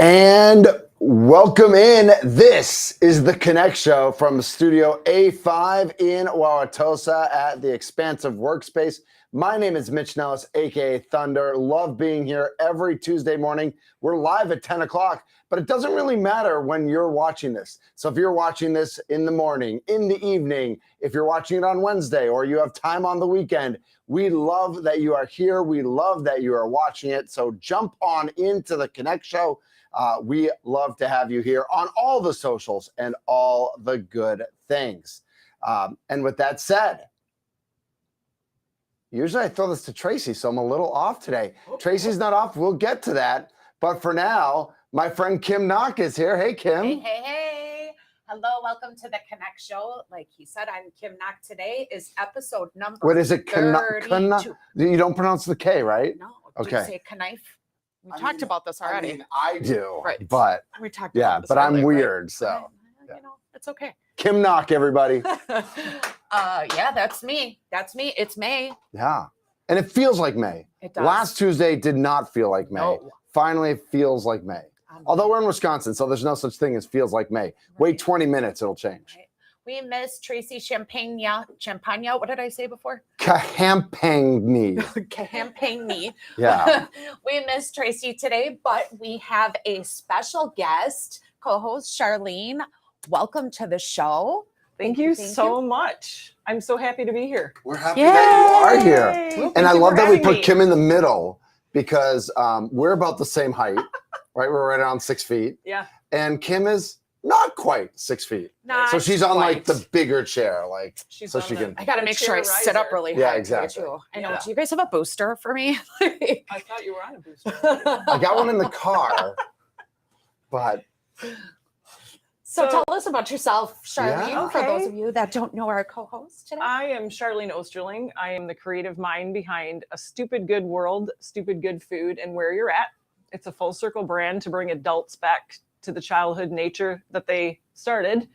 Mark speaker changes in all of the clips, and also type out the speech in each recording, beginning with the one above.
Speaker 1: And welcome in. This is the Connect Show from Studio A5 in Wauwatosa at the Expansive Workspace. My name is Mitch Nellis, aka Thunder. Love being here every Tuesday morning. We're live at 10 o'clock, but it doesn't really matter when you're watching this. So if you're watching this in the morning, in the evening, if you're watching it on Wednesday, or you have time on the weekend, we love that you are here. We love that you are watching it. So jump on into the Connect Show. We love to have you here on all the socials and all the good things. And with that said, usually I throw this to Tracy, so I'm a little off today. Tracy's not off. We'll get to that. But for now, my friend Kim Knock is here. Hey, Kim.
Speaker 2: Hey. Hello, welcome to the Connect Show. Like he said, I'm Kim Knock. Today is episode number
Speaker 1: What is it?
Speaker 2: 32.
Speaker 1: You don't pronounce the K, right?
Speaker 2: No.
Speaker 1: Okay.
Speaker 2: Do you say knife? We talked about this already.
Speaker 1: I do,
Speaker 2: right.
Speaker 1: but
Speaker 2: we talked about this
Speaker 1: I'm
Speaker 2: earlier,
Speaker 1: weird,
Speaker 2: right?
Speaker 1: so.
Speaker 2: You know, it's okay.
Speaker 1: Kim Knock, everybody.
Speaker 2: Yeah, that's me. That's me. It's May.
Speaker 1: Yeah. And it feels like May.
Speaker 2: It does.
Speaker 1: Last Tuesday did not feel like May.
Speaker 2: No.
Speaker 1: Finally, it feels like May. Although we're in Wisconsin, so there's no such thing as feels like May. Right. Wait 20 minutes, it'll change.
Speaker 2: Right. We miss Tracy Champagne. What did I say before?
Speaker 1: Campaign.
Speaker 2: Campaign.
Speaker 1: Yeah.
Speaker 2: We miss Tracy today, but we have a special guest, co-host Charlene. Welcome to the show.
Speaker 3: Thank you so much. I'm so happy to be here.
Speaker 1: We're happy that you are here.
Speaker 3: Well,
Speaker 1: and I love that we put
Speaker 3: me.
Speaker 1: Kim in the middle because we're about the same height, right? We're right around 6 feet.
Speaker 3: Yeah.
Speaker 1: And Kim is not quite 6 feet. So she's on like the bigger chair, like so she can.
Speaker 2: I got to make sure I sit up really high.
Speaker 1: Yeah, exactly.
Speaker 2: Too. I know. Yeah. Do you guys have a booster for me?
Speaker 3: I thought you were on a booster.
Speaker 1: I got one in the car, but.
Speaker 2: So tell us about yourself, Charlene, for
Speaker 3: Okay.
Speaker 2: those of you that don't know our co-host today.
Speaker 3: I am Charlene Osterling. I am the creative mind behind A Stupid Good World, Stupid Good Food, and Where You're At. It's a full circle brand to bring adults back to the childhood nature that they started.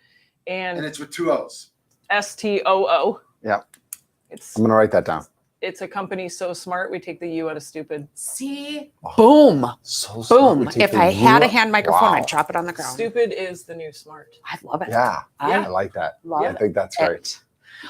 Speaker 3: And
Speaker 1: it's with 2 O's.
Speaker 3: STOO.
Speaker 1: Yeah. I'm going to write that down.
Speaker 3: It's a company so smart, we take the U out of stupid.
Speaker 2: See? Boom.
Speaker 1: So
Speaker 2: boom. If I had a hand microphone, I'd drop it on the ground.
Speaker 3: Stupid is the new smart.
Speaker 2: I love it.
Speaker 1: Yeah. I like that. I think that's great.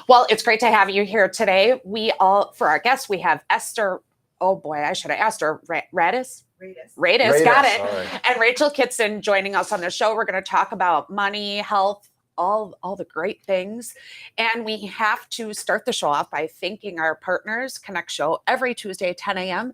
Speaker 2: Well, it's great to have you here today. For our guests, we have Esther. Oh boy, I should have asked her. Rades, got it.
Speaker 1: Right.
Speaker 2: And Rachel Kitzan joining us on the show. We're going to talk about money, health, all the great things. And we have to start the show off by thanking our partners, Connect Show, every Tuesday at 10 a.m.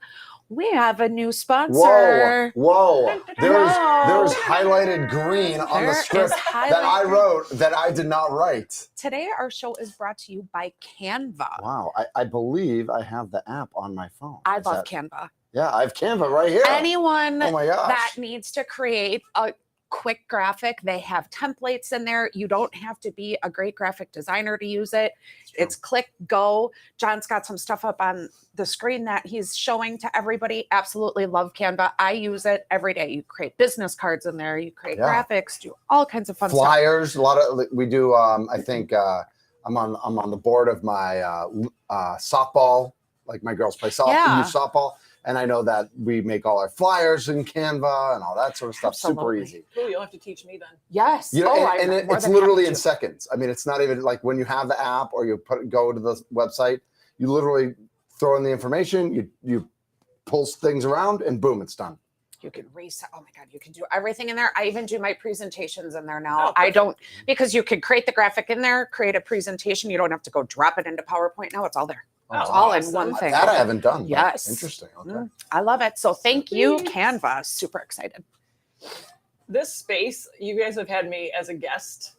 Speaker 2: We have a new sponsor.
Speaker 1: Whoa. There's highlighted green on the script that I wrote that I did not write.
Speaker 2: Today, our show is brought to you by Canva.
Speaker 1: Wow. I believe I have the app on my phone.
Speaker 2: I love Canva.
Speaker 1: Yeah, I have Canva right here.
Speaker 2: Anyone
Speaker 1: Oh my gosh.
Speaker 2: that needs to create a quick graphic, they have templates in there. You don't have to be a great graphic designer to use it. It's click, go. John's got some stuff up on the screen that he's showing to everybody. Absolutely love Canva. I use it every day. You create business cards in there. You create graphics, do all kinds of fun
Speaker 1: Flyers,
Speaker 2: stuff.
Speaker 1: a lot of, we do, I think I'm on the board of my softball, like my girls play softball. And I know that we make all our flyers in Canva and all that sort of stuff.
Speaker 2: Absolutely.
Speaker 1: Super easy.
Speaker 3: Cool, you'll have to teach me then.
Speaker 2: Yes.
Speaker 1: It's literally in seconds. I mean, it's not even like when you have the app or you go to the website, you literally throw in the information, you pull things around, and boom, it's done.
Speaker 2: You can reset. Oh my God, you can do everything in there. I even do my presentations in there now. I don't, because you could create the graphic in there, create a presentation. You don't have to go drop it into PowerPoint. Now it's all there. It's all in one thing.
Speaker 1: That I haven't done.
Speaker 2: Yes.
Speaker 1: Interesting. Okay.
Speaker 2: I love it. So thank you, Canva. Super excited.
Speaker 3: This space, you guys have had me as a guest.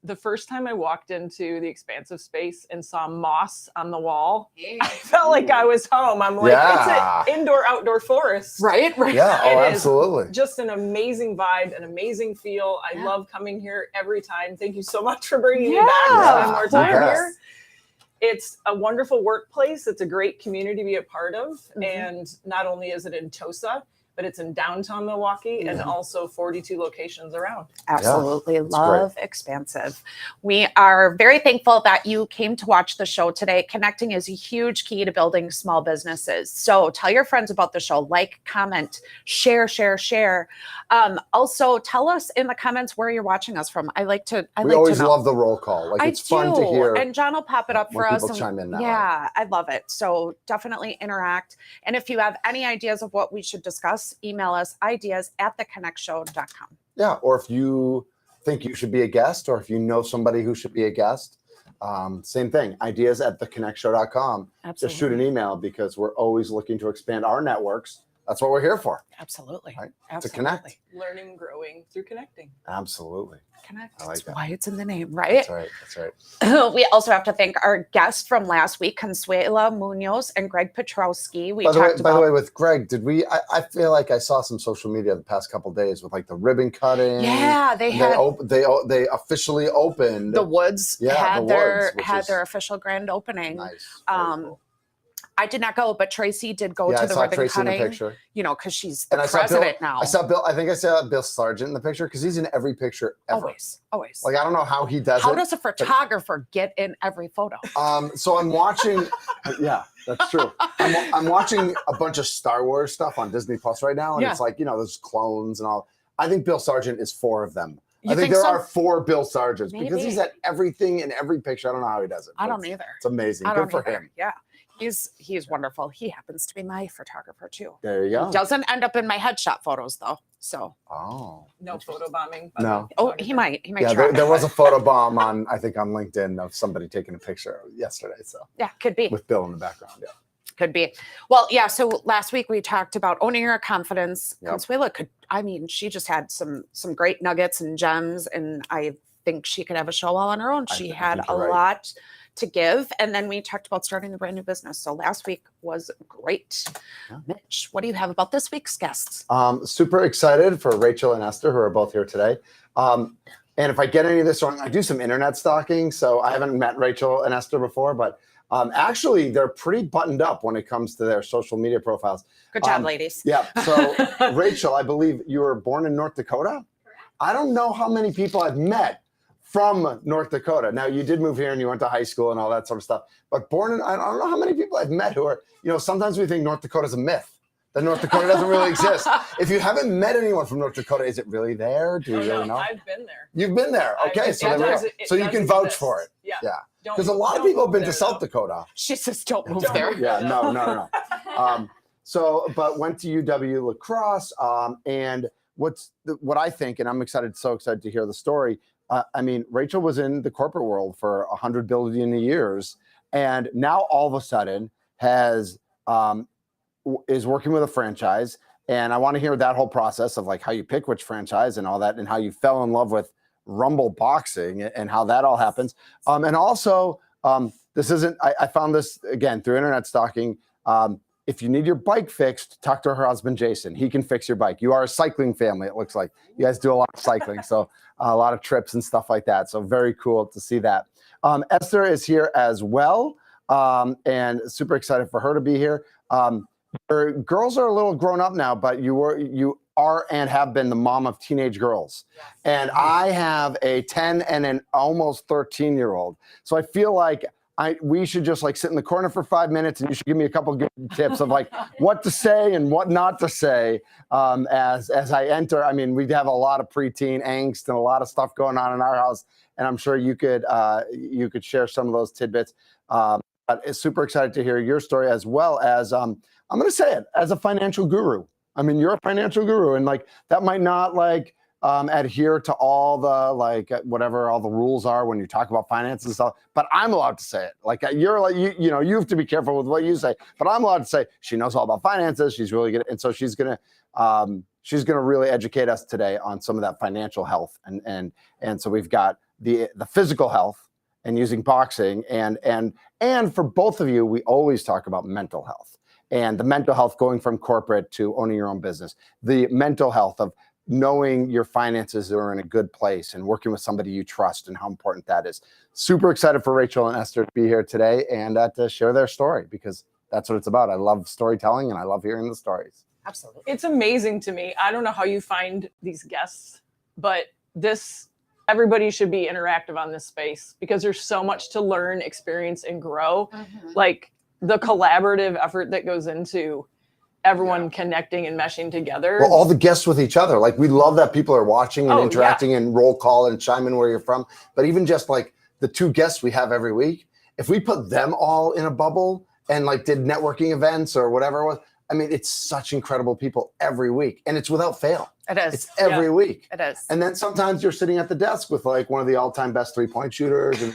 Speaker 3: The first time I walked into the expansive space and saw moss on the wall, I felt like I was home. I'm like, it's an indoor-outdoor forest.
Speaker 2: Right?
Speaker 1: Yeah, absolutely.
Speaker 3: Just an amazing vibe, an amazing feel. I love coming here every time. Thank you so much for bringing me back one more time here. It's a wonderful workplace. It's a great community to be a part of. And not only is it in Tosa, but it's in downtown Milwaukee and also 42 locations around.
Speaker 2: Absolutely
Speaker 1: Yeah,
Speaker 2: love Expansive. We are very thankful that you came to watch the show today. Connecting is a huge key to building small businesses. So tell your friends about the show, like, comment, share. Also tell us in the comments where you're watching us from.
Speaker 1: We always love the roll call. Like, it's fun to hear.
Speaker 2: And John will pop it up for
Speaker 1: when
Speaker 2: us.
Speaker 1: people chime in that way.
Speaker 2: Yeah, I love it. So definitely interact. And if you have any ideas of what we should discuss, email us ideas@theconnectshow.com.
Speaker 1: Yeah, or if you think you should be a guest, or if you know somebody who should be a guest, same thing, ideas@theconnectshow.com.
Speaker 2: Absolutely.
Speaker 1: Just shoot an email, because we're always looking to expand our networks. That's what we're here for.
Speaker 2: Absolutely.
Speaker 1: Right?
Speaker 2: Absolutely.
Speaker 1: To connect.
Speaker 3: Learning, growing through connecting.
Speaker 1: Absolutely.
Speaker 2: Connect.
Speaker 1: I like
Speaker 2: That's
Speaker 1: that.
Speaker 2: why it's in the name, right?
Speaker 1: That's right.
Speaker 2: We also have to thank our guests from last week, Consuela Munoz and Greg Petrowski.
Speaker 1: By the way, with Greg, I feel like I saw some social media the past couple of days with like the ribbon cutting.
Speaker 2: Yeah,
Speaker 1: they officially opened
Speaker 2: the Woods.
Speaker 1: Yeah,
Speaker 2: had
Speaker 1: their
Speaker 2: official grand opening.
Speaker 1: Nice. Very cool.
Speaker 2: I did not go, but Tracy did go
Speaker 1: Yeah,
Speaker 2: to
Speaker 1: I
Speaker 2: the
Speaker 1: saw
Speaker 2: ribbon
Speaker 1: Tracy
Speaker 2: cutting.
Speaker 1: in the picture.
Speaker 2: You know, because she's the
Speaker 1: And I saw
Speaker 2: president now.
Speaker 1: I saw Bill. I think I saw Bill Sargent in the picture, because he's in every picture ever.
Speaker 2: Always.
Speaker 1: Like, I don't know how he does
Speaker 2: How
Speaker 1: it.
Speaker 2: does a photographer get in every photo?
Speaker 1: So I'm watching. Yeah, that's true. I'm watching a bunch of Star Wars stuff on Disney Plus right now, and it's like, there's clones and all. I think Bill Sargent is 4 of them. I think there are 4 Bill Sargents, because he's at everything in every picture. I don't know how he does it.
Speaker 2: I don't either.
Speaker 1: It's amazing. Good for him.
Speaker 2: Yeah. He's wonderful. He happens to be my photographer too.
Speaker 1: There you go.
Speaker 2: He doesn't end up in my headshot photos though. So
Speaker 3: No photo bombing.
Speaker 1: No.
Speaker 2: Oh, he might
Speaker 1: Yeah,
Speaker 2: try.
Speaker 1: there was a photo bomb on LinkedIn of somebody taking a picture yesterday. So
Speaker 2: yeah, could be.
Speaker 1: With Bill in the background. Yeah.
Speaker 2: Could be. Well, yeah. So last week we talked about owning your confidence.
Speaker 1: Yep.
Speaker 2: Consuela she just had some great nuggets and gems, and I think she could have a show all on her own. She had a lot to give. And then we talked about starting a brand new business. So last week was great. Yeah. Mitch, what do you have about this week's guests?
Speaker 1: Super excited for Rachel and Esther, who are both here today. And if I get any of this wrong, I do some internet stalking. So I haven't met Rachel and Esther before, but actually they're pretty buttoned up when it comes to their social media profiles.
Speaker 2: Good job, ladies.
Speaker 1: Yeah. So Rachel, I believe you were born in North Dakota. Correct. I don't know how many people I've met from North Dakota. Now, you did move here and you went to high school and all that sort of stuff, but I don't know how many people I've met who are, sometimes we think North Dakota's a myth, that North Dakota doesn't really exist. If you haven't met anyone from North Dakota, is it really there? Do you really know?
Speaker 3: I've been there.
Speaker 1: You've been there. Okay. So you can vouch for it.
Speaker 3: Yeah.
Speaker 1: Yeah. Because a lot of people have been to South Dakota.
Speaker 2: She says, don't move there.
Speaker 1: Yeah, no. But went to UW La Crosse, and what I think, and I'm so excited to hear the story. Rachel was in the corporate world for 100 billion years, and now all of a sudden is working with a franchise. And I want to hear that whole process of like how you pick which franchise and all that, and how you fell in love with Rumble Boxing and how that all happens. And also, I found this again through internet stalking. If you need your bike fixed, talk to her husband, Jason. He can fix your bike. You are a cycling family, it looks like. You guys do a lot of cycling, so a lot of trips and stuff like that. So very cool to see that. Esther is here as well, and super excited for her to be here. Your girls are a little grown up now, but you are and have been the mom of teenage girls. Yes. And I have a 10 and an almost 13-year-old. So I feel like we should just like sit in the corner for 5 minutes, and you should give me a couple good tips of like what to say and what not to say as I enter. We'd have a lot of preteen angst and a lot of stuff going on in our house, and I'm sure you could share some of those tidbits. But it's super excited to hear your story, as well as I'm going to say it, as a financial guru. You're a financial guru, and like that might not like adhere to all the whatever all the rules are when you talk about finance and stuff, but I'm allowed to say it. Like you're like you have to be careful with what you say, but I'm allowed to say she knows all about finances. She's really good, and so she's gonna really educate us today on some of that financial health, and so we've got the physical health and using boxing, and for both of you, we always talk about mental health and the mental health going from corporate to owning your own business, the mental health of knowing your finances are in a good place and working with somebody you trust and how important that is. Super excited for Rachel and Esther to be here today and to share their story, because that's what it's about. I love storytelling and I love hearing the stories.
Speaker 2: Absolutely.
Speaker 3: It's amazing to me. I don't know how you find these guests, but everybody should be interactive on this space because there's so much to learn, experience, and grow. Like the collaborative effort that goes into everyone connecting and meshing together.
Speaker 1: Well, all the guests with each other. Like, we love that people are watching and interacting and roll call and chime in where you're from. But even just like the 2 guests we have every week, if we put them all in a bubble and like did networking events or whatever it was, I mean, it's such incredible people every week, and it's without fail.
Speaker 2: It is.
Speaker 1: It's every week.
Speaker 2: It is.
Speaker 1: And then sometimes you're sitting at the desk with like one of the all-time best 3-point shooters, and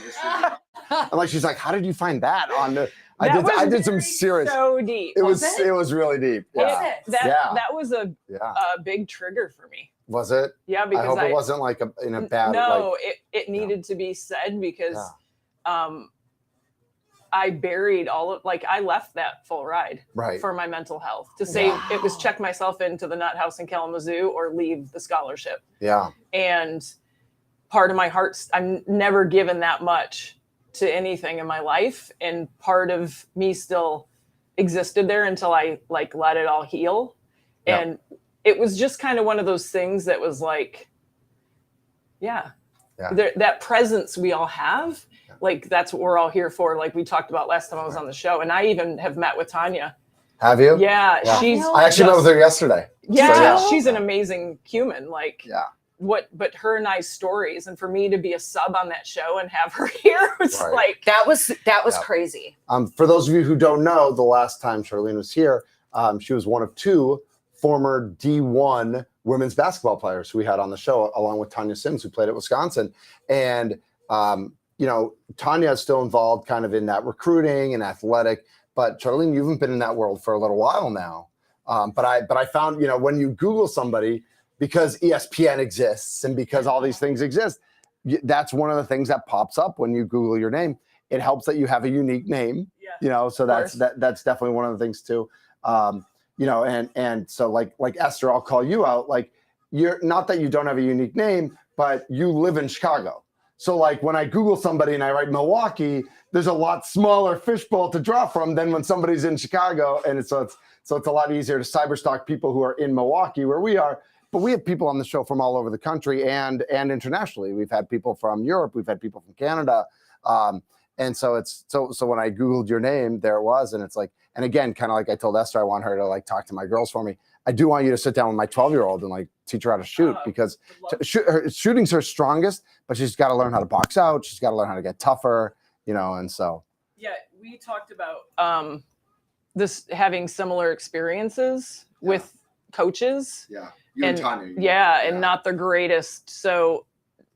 Speaker 1: like she's like, "How did you find that on the?" I did some serious.
Speaker 3: So deep.
Speaker 1: It was really deep. Yeah.
Speaker 3: That was a big trigger for me.
Speaker 1: Was it?
Speaker 3: Yeah, because
Speaker 1: I hope it wasn't like in a bad.
Speaker 3: No, it needed to be said because I buried I left that full ride for my mental health to say it was check myself into the nut house in Kalamazoo or leave the scholarship.
Speaker 1: Yeah.
Speaker 3: And part of my heart, I'm never given that much to anything in my life. And part of me still existed there until I like let it all heal.
Speaker 1: Yeah.
Speaker 3: And it was just kind of one of those things that was like, that presence we all have. Like, that's what we're all here for. Like we talked about last time I was on the show. And I even have met with Tanya.
Speaker 1: Have you?
Speaker 3: Yeah.
Speaker 1: I actually met with her yesterday.
Speaker 3: Yeah. She's an amazing human. Like, but her and I's stories. And for me to be a sub on that show and have her here, it's like.
Speaker 2: That was crazy.
Speaker 1: For those of you who don't know, the last time Charlene was here, she was one of 2 former D1 women's basketball players who we had on the show, along with Tanya Sims, who played at Wisconsin. And, Tanya is still involved kind of in that recruiting and athletic, but Charlene, you haven't been in that world for a little while now. But I found, when you Google somebody, because ESPN exists and because all these things exist, that's one of the things that pops up when you Google your name. It helps that you have a unique name, so that's definitely one of the things too. And so like Esther, I'll call you out. Like, you're not that you don't have a unique name, but you live in Chicago. So like when I Google somebody and I write Milwaukee, there's a lot smaller fishbowl to draw from than when somebody's in Chicago. And it's a lot easier to cyberstalk people who are in Milwaukee where we are. But we have people on the show from all over the country and internationally. We've had people from Europe. We've had people from Canada. And so so when I Googled your name, there it was. And it's like, and again, kind of like I told Esther, I want her to like talk to my girls for me. I do want you to sit down with my 12-year-old and like teach her how to shoot because shooting's her strongest, but she's got to learn how to box out. She's got to learn how to get tougher, and so.
Speaker 3: Yeah, we talked about this having similar experiences with coaches.
Speaker 1: Yeah.
Speaker 3: And Tanya, and not the greatest. So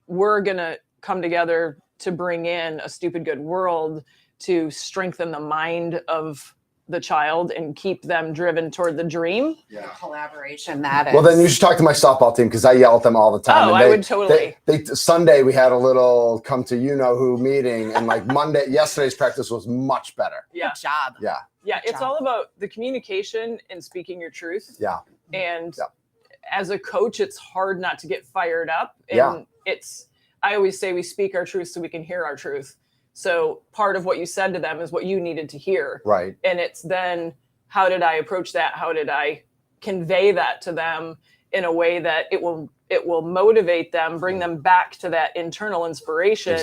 Speaker 3: we're going to come together to bring in a stupid good world to strengthen the mind of the child and keep them driven toward the dream.
Speaker 2: Yeah. The collaboration that is.
Speaker 1: Well, then you should talk to my softball team because I yell at them all the time.
Speaker 3: Oh, I would totally.
Speaker 1: Sunday we had a little come to who meeting, and like yesterday's practice was much better.
Speaker 3: Yeah.
Speaker 2: Good job.
Speaker 1: Yeah.
Speaker 3: Yeah, it's all about the communication and speaking your truth.
Speaker 1: Yeah.
Speaker 3: And as a coach, it's hard not to get fired up. And I always say we speak our truth so we can hear our truth. So part of what you said to them is what you needed to hear.
Speaker 1: Right.
Speaker 3: And it's then, how did I approach that? How did I convey that to them in a way that it will motivate them, bring them back to that internal inspiration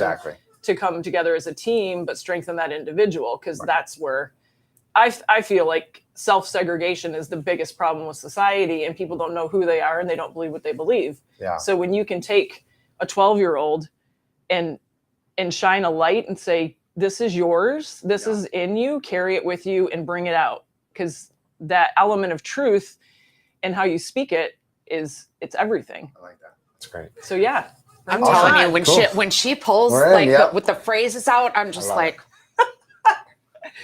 Speaker 3: to come together as a team, but strengthen that individual. Because that's where I feel like self-segregation is the biggest problem with society, and people don't know who they are and they don't believe what they believe.
Speaker 1: Yeah.
Speaker 3: So when you can take a 12-year-old and shine a light and say, this is yours, this is in you, carry it with you and bring it out. Because that element of truth and how you speak it's everything.
Speaker 1: I like that. That's great.
Speaker 3: So yeah.
Speaker 2: I'm telling you, when she pulls with the phrases out, I'm just like,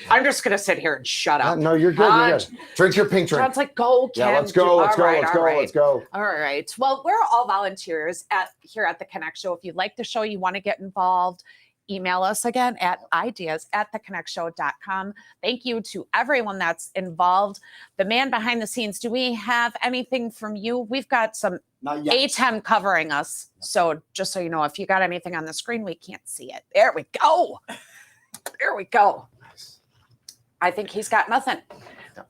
Speaker 2: I'm just going to sit here and shut up.
Speaker 1: No, you're good. You're good. Drink your pink drink.
Speaker 2: John's like, go, Kim.
Speaker 1: Yeah, let's go. Let's go.
Speaker 2: All right. Well, we're all volunteers here at the Connect Show. If you like the show, you want to get involved, email us again at ideas@theconnectshow.com. Thank you to everyone that's involved. The man behind the scenes, do we have anything from you? We've got some ATEM covering us. So just so you know, if you got anything on the screen, we can't see it. There we go. There we go. I think he's got nothing.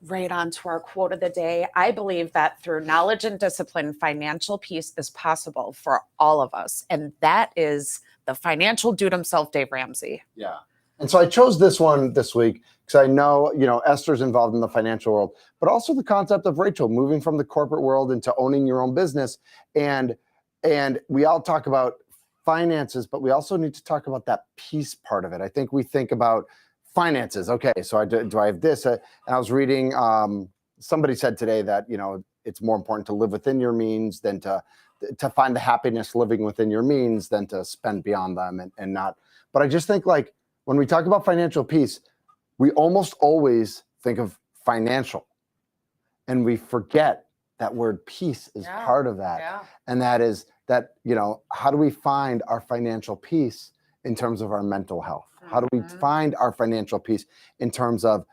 Speaker 2: Right on to our quote of the day. I believe that through knowledge and discipline, financial peace is possible for all of us. And that is the financial dude himself, Dave Ramsey.
Speaker 1: Yeah. And so I chose this one this week because I know, Esther's involved in the financial world, but also the concept of Rachel moving from the corporate world into owning your own business. And we all talk about finances, but we also need to talk about that peace part of it. I think we think about finances. Okay, so do I have this? And I was reading, somebody said today that, it's more important to live within your means than to find the happiness living within your means than to spend beyond them and not. But I just think like when we talk about financial peace, we almost always think of financial and we forget that word peace is part of that.
Speaker 2: Yeah.
Speaker 1: And that is that, how do we find our financial peace in terms of our mental health? How do we find our financial peace in terms of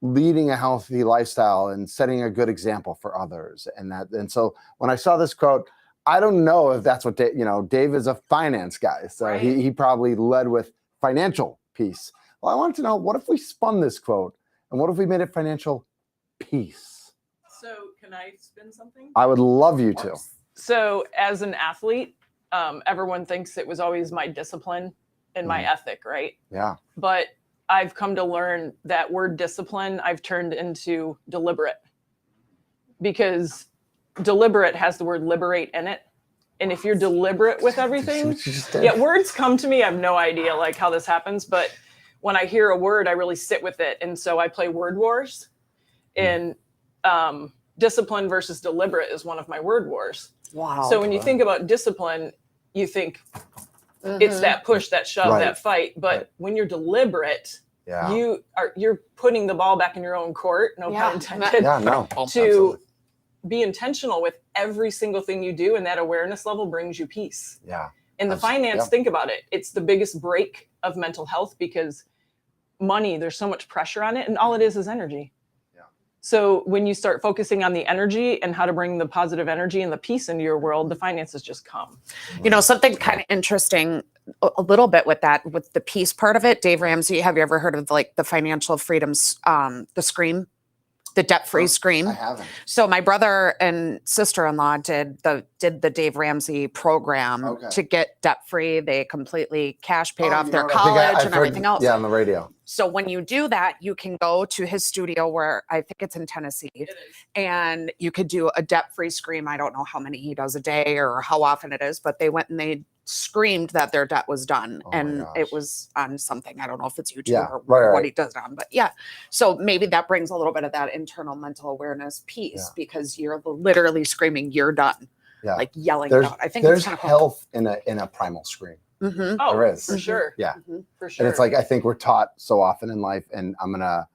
Speaker 1: leading a healthy lifestyle and setting a good example for others? And so when I saw this quote, I don't know if that's what Dave is a finance guy, so he probably led with financial peace. Well, I wanted to know, what if we spun this quote and what if we made it financial peace?
Speaker 3: So can I spin something?
Speaker 1: I would love you to.
Speaker 3: So as an athlete, everyone thinks it was always my discipline and my ethic, right?
Speaker 1: Yeah.
Speaker 3: But I've come to learn that word discipline I've turned into deliberate, because deliberate has the word liberate in it. And if you're deliberate with everything, words come to me. I have no idea like how this happens, but when I hear a word, I really sit with it. And so I play word wars, and discipline versus deliberate is one of my word wars.
Speaker 2: Wow.
Speaker 3: So when you think about discipline, you think it's that push, that shove, that fight. But when you're deliberate, you're putting the ball back in your own court, no pun intended, to
Speaker 1: absolutely.
Speaker 3: Be intentional with every single thing you do. And that awareness level brings you peace.
Speaker 1: Yeah.
Speaker 3: And the finance, think about it. It's the biggest break of mental health, because money, there's so much pressure on it, and all it is energy. So when you start focusing on the energy and how to bring the positive energy and the peace into your world, the finances just come.
Speaker 2: Something kind of interesting a little bit with that, with the peace part of it. Dave Ramsey, have you ever heard of like the financial freedoms, the Scream, the debt-free Scream?
Speaker 1: I haven't.
Speaker 2: So my brother and sister-in-law did the Dave Ramsey program to get debt-free. They completely cash paid off their college and everything else.
Speaker 1: Yeah, on the radio.
Speaker 2: So when you do that, you can go to his studio, where I think it's in Tennessee, and you could do a debt-free Scream. I don't know how many he does a day or how often it is, but they went and they screamed that their debt was done. And it was on something. I don't know if it's YouTube or what he does it on, but so maybe that brings a little bit of that internal mental awareness piece, because you're literally screaming, you're done.
Speaker 1: Yeah.
Speaker 2: Like yelling
Speaker 1: there's,
Speaker 2: out. I think
Speaker 1: there's
Speaker 2: it's kind of
Speaker 1: health in a primal scream.
Speaker 2: Mm-hmm.
Speaker 3: Oh,
Speaker 1: there is.
Speaker 3: For sure.
Speaker 1: Yeah.
Speaker 3: For sure.
Speaker 1: And it's like, I think we're taught so often in life, and I'm going to,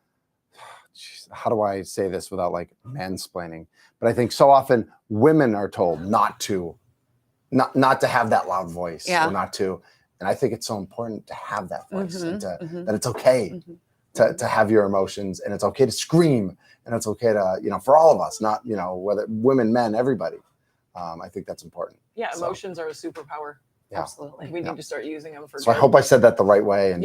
Speaker 1: how do I say this without like mansplaining? But I think so often women are told not to have that loud voice, or not to. And I think it's so important to have that voice, and that it's okay to have your emotions, and it's okay to scream, and it's okay to, for all of us, not, whether women, men, everybody. I think that's important.
Speaker 3: Yeah. Emotions are a superpower.
Speaker 1: Yeah.
Speaker 2: Absolutely.
Speaker 3: We need to start using them for
Speaker 1: So I hope I said that the right way. And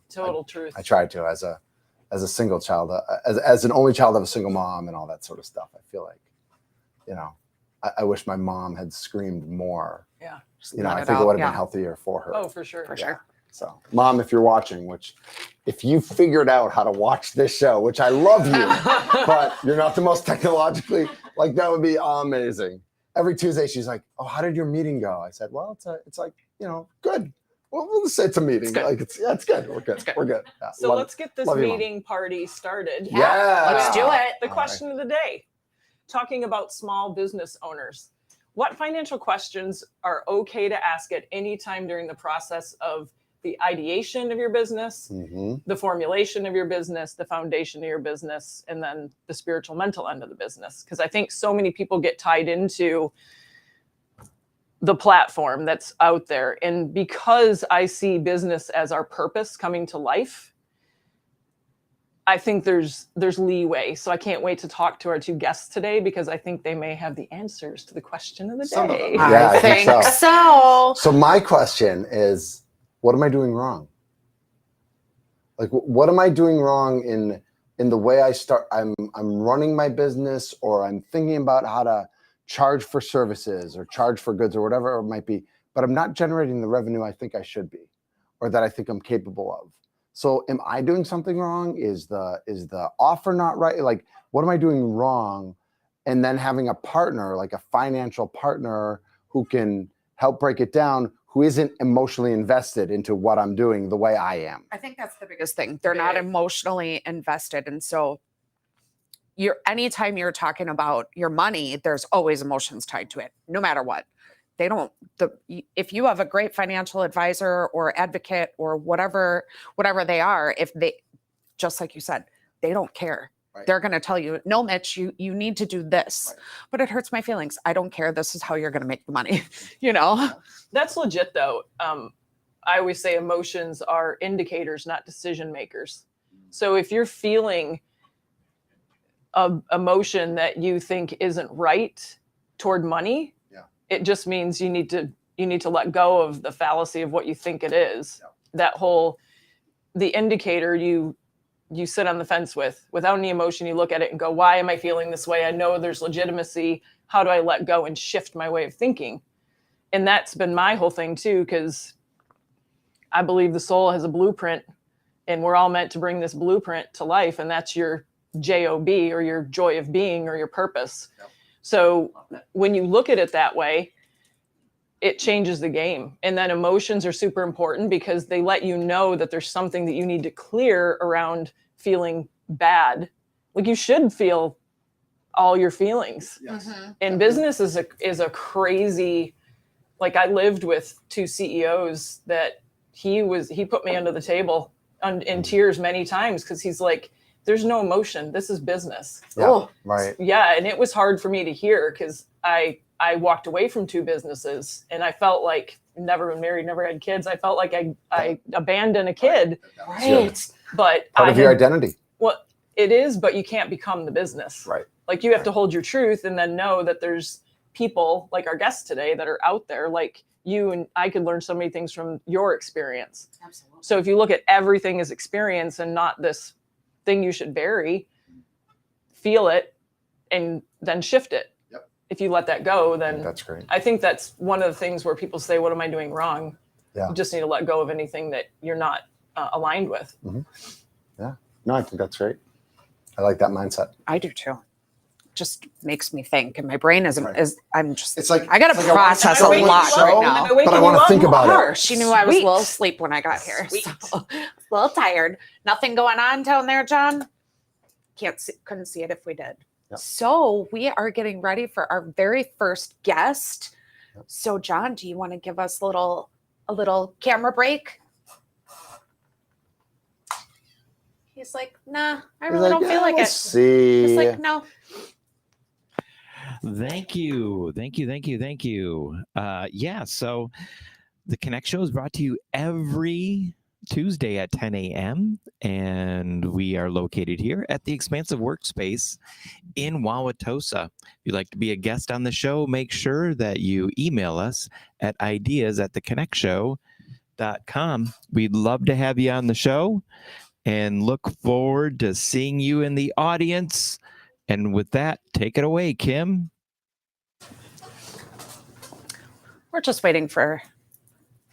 Speaker 3: total truth.
Speaker 1: I tried to, as a single child, as an only child of a single mom and all that sort of stuff. I feel like, I wish my mom had screamed more.
Speaker 3: Yeah.
Speaker 1: I think it would have been healthier for her.
Speaker 3: Oh, for sure.
Speaker 2: For sure.
Speaker 1: So, Mom, if you're watching, which if you figured out how to watch this show, which I love you, but you're not the most technologically, like, that would be amazing. Every Tuesday, she's like, "Oh, how did your meeting go?" I said, "Well, it's like, good. Well, we'll just say it's a meeting. Like, it's good. We're good. We're good." Yeah,
Speaker 3: so let's get this meeting party started.
Speaker 1: Yeah.
Speaker 2: Let's do it.
Speaker 3: The question of the day, talking about small business owners. What financial questions are okay to ask at any time during the process of the ideation of your business, the formulation of your business, the foundation of your business, and then the spiritual mental end of the business? Because I think so many people get tied into the platform that's out there. And because I see business as our purpose coming to life, I think there's leeway. So I can't wait to talk to our two guests today, because I think they may have the answers to the question of the day.
Speaker 1: Yeah,
Speaker 2: I think so.
Speaker 1: So my question is, what am I doing wrong? Like, what am I doing wrong in in the way I'm running my business, or I'm thinking about how to charge for services or charge for goods or whatever it might be, but I'm not generating the revenue I think I should be, or that I think I'm capable of. So am I doing something wrong? Is the offer not right? Like, what am I doing wrong? And then having a partner, like a financial partner who can help break it down, who isn't emotionally invested into what I'm doing the way I am.
Speaker 2: I think that's the biggest thing. They're not emotionally invested. And so anytime you're talking about your money, there's always emotions tied to it, no matter what. If you have a great financial advisor or advocate or whatever they are, if they, just like you said, they don't care. Right. They're going to tell you, no, Mitch, you need to do this, right. But it hurts my feelings. I don't care. This is how you're going to make the money.
Speaker 3: That's legit though. I always say emotions are indicators, not decision makers. So if you're feeling an emotion that you think isn't right toward money, it just means you need to let go of the fallacy of what you think it is. That the indicator you sit on the fence without any emotion, you look at it and go, why am I feeling this way? I know there's legitimacy. How do I let go and shift my way of thinking? And that's been my whole thing too, because I believe the soul has a blueprint and we're all meant to bring this blueprint to life. And that's your JOB, or your joy of being, or your purpose. Yep. So when you look at it that way, it changes the game. And then emotions are super important because they let you know that there's something that you need to clear around feeling bad. Like, you should feel all your feelings. Yes. Mm-hmm. And business is a crazy, like, I lived with two CEOs that he put me under the table in tears many times, because he's like, there's no emotion. This is business.
Speaker 1: Yeah, oh, right.
Speaker 3: Yeah, and it was hard for me to hear, because I walked away from two businesses and I felt like, never been married, never had kids. I felt like I abandoned a kid.
Speaker 2: Right.
Speaker 3: But
Speaker 1: part of your identity.
Speaker 3: Well, it is, but you can't become the business.
Speaker 1: Right.
Speaker 3: Like, you have to hold your truth and then know that there's people like our guests today that are out there, like you, and I could learn so many things from your experience. Absolutely. So if you look at everything as experience and not this thing you should bury, feel it and then shift it. Yep. If you let that go, then
Speaker 1: that's great.
Speaker 3: I think that's one of the things where people say, what am I doing wrong?
Speaker 1: Yeah.
Speaker 3: You just need to let go of anything that you're not aligned with.
Speaker 1: Mm-hmm. Yeah. No, I think that's great. I like that mindset.
Speaker 2: I do too. Just makes me think, and my brain isn't.
Speaker 1: Right.
Speaker 2: It's like I got to process a lot right now.
Speaker 1: But I want to think about it.
Speaker 2: She knew I was a little asleep when I got here, so a little tired. Nothing going on down there, John. Couldn't see it if we did. Yep. So we are getting ready for our very first guest. Yep. So John, do you want to give us a little camera break? He's like, nah, I really don't feel like it.
Speaker 1: See.
Speaker 2: He's like, no.
Speaker 4: Thank you. So the Connect Show is brought to you every Tuesday at 10 a.m. and we are located here at the Expansive Workspace in Wauwatosa. If you'd like to be a guest on the show, make sure that you email us at ideas@theconnectshow.com. We'd love to have you on the show and look forward to seeing you in the audience. And with that, take it away, Kim.
Speaker 2: We're just waiting for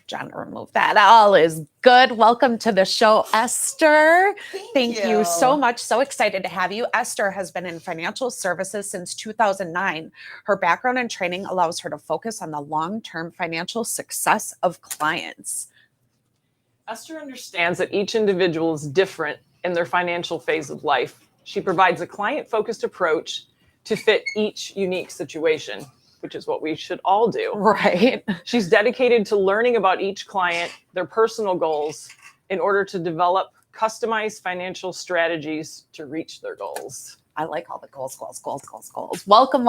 Speaker 2: John to remove that. All is good. Welcome to the show, Esther. Thank you so much. So excited to have you. Esther has been in financial services since 2009. Her background and training allows her to focus on the long-term financial success of clients.
Speaker 3: Esther understands that each individual is different in their financial phase of life. She provides a client-focused approach to fit each unique situation, which is what we should all do.
Speaker 2: Right.
Speaker 3: She's dedicated to learning about each client, their personal goals, in order to develop customized financial strategies to reach their goals.
Speaker 2: I like all the goals. Welcome.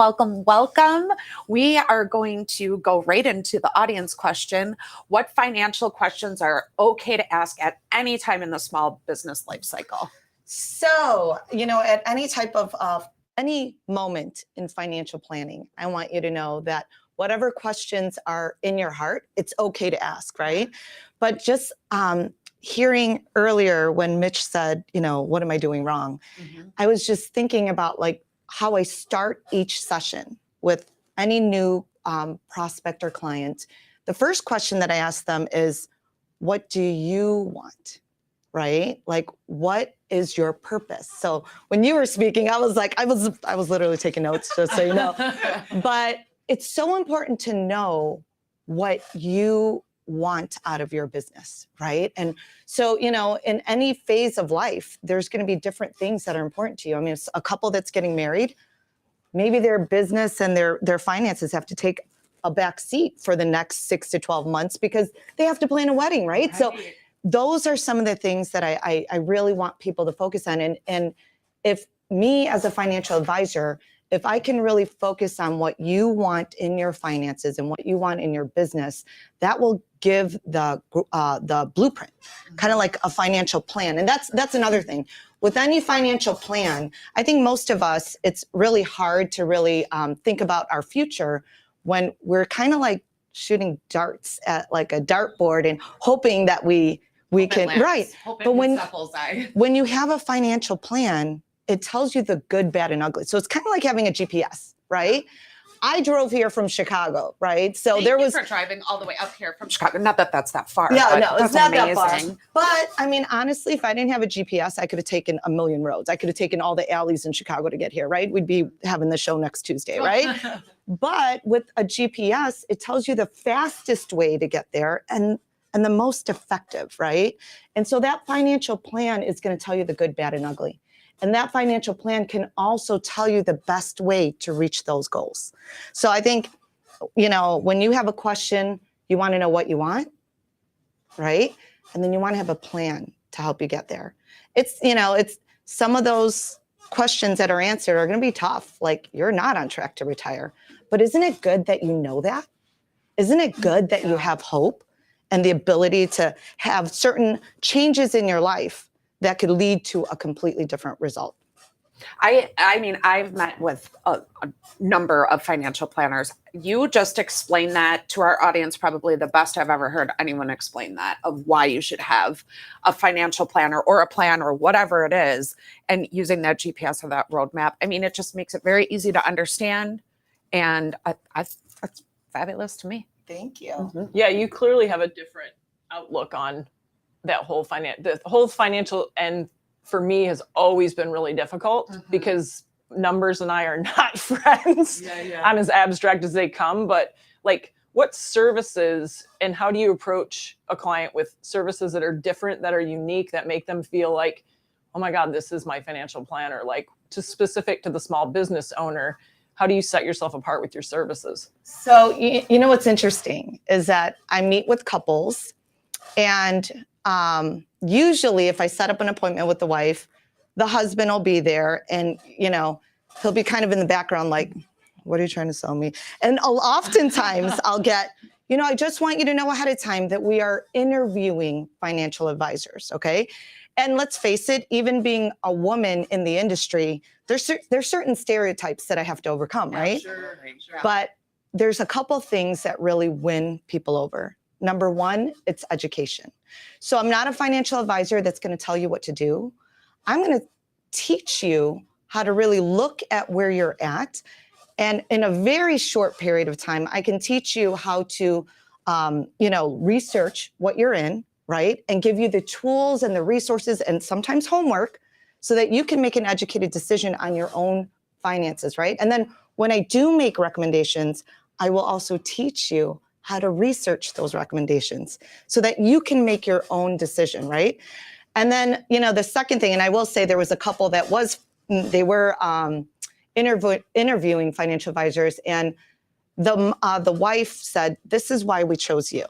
Speaker 2: We are going to go right into the audience question. What financial questions are okay to ask at any time in the small business life cycle?
Speaker 5: So, at any type of any moment in financial planning, I want you to know that whatever questions are in your heart, it's okay to ask, right? But just hearing earlier when Mitch said, you know, what am I doing wrong?
Speaker 2: Mhm.
Speaker 5: I was just thinking about like how I start each session with any new prospect or client. The first question that I ask them is, what do you want? Right? Like, what is your purpose? So when you were speaking, I was like, I was literally taking notes, just so you know. But it's so important to know what you want out of your business, right? And so, you know, in any phase of life, there's going to be different things that are important to you. I mean, it's a couple that's getting married, maybe their business and their finances have to take a back seat for the next 6 to 12 months because they have to plan a wedding, right? So those are some of the things that I really want people to focus on. And if me as a financial advisor, if I can really focus on what you want in your finances and what you want in your business, that will give the blueprint, kind of like a financial plan. And that's another thing. With any financial plan, I think most of us, it's really hard to really think about our future when we're kind of like shooting darts at like a dartboard and hoping that we can, right. But when you have a financial plan, it tells you the good, bad, and ugly. So it's kind of like having a GPS, right? I drove here from Chicago, right? So
Speaker 2: Thank
Speaker 5: there
Speaker 2: you
Speaker 5: was
Speaker 2: for driving all the way up here from Chicago. Not that that's that far.
Speaker 5: Yeah,
Speaker 2: but
Speaker 5: no, it's
Speaker 2: that's
Speaker 5: not
Speaker 2: amazing.
Speaker 5: that far. But I mean, honestly, if I didn't have a GPS, I could have taken a million roads. I could have taken all the alleys in Chicago to get here, right? We'd be having the show next Tuesday, right? But with a GPS, it tells you the fastest way to get there and the most effective, right? And so that financial plan is going to tell you the good, bad, and ugly. And that financial plan can also tell you the best way to reach those goals. So I think, you know, when you have a question, you want to know what you want, right? And then you want to have a plan to help you get there. It's, you know, it's some of those questions that are answered are going to be tough. Like, you're not on track to retire. But isn't it good that you know that? Isn't it good that you have hope and the ability to have certain changes in your life that could lead to a completely different result?
Speaker 2: I mean, I've met with a number of financial planners. You just explained that to our audience, probably the best I've ever heard anyone explain that, of why you should have a financial planner or a plan or whatever it is, and using that GPS or that roadmap. I mean, it just makes it very easy to understand. And that's fabulous to me.
Speaker 5: Thank you.
Speaker 2: Mm-hmm.
Speaker 3: Yeah, you clearly have a different outlook on that whole the whole financial end. For me, has always been really difficult because numbers and I are not friends. I'm as abstract as they come, but like, what services and how do you approach a client with services that are different, that are unique, that make them feel like, oh my God, this is my financial planner, like specific to the small business owner? How do you set yourself apart with your services?
Speaker 5: So, you know, what's interesting is that I meet with couples, and usually if I set up an appointment with the wife, the husband will be there, and, you know, he'll be kind of in the background like, what are you trying to sell me? And oftentimes I'll get, you know, I just want you to know ahead of time that we are interviewing financial advisors, okay? And let's face it, even being a woman in the industry, there's certain stereotypes that I have to overcome, right?
Speaker 2: Sure.
Speaker 5: But there's a couple things that really win people over. Number one, it's education. So I'm not a financial advisor that's going to tell you what to do. I'm going to teach you how to really look at where you're at. And in a very short period of time, I can teach you how to, you know, research what you're in, right? And give you the tools and the resources and sometimes homework so that you can make an educated decision on your own finances, right? And then when I do make recommendations, I will also teach you how to research those recommendations so that you can make your own decision, right? And then, you know, the second thing, and I will say there was a couple that they were interviewing financial advisors, and the wife said, this is why we chose you.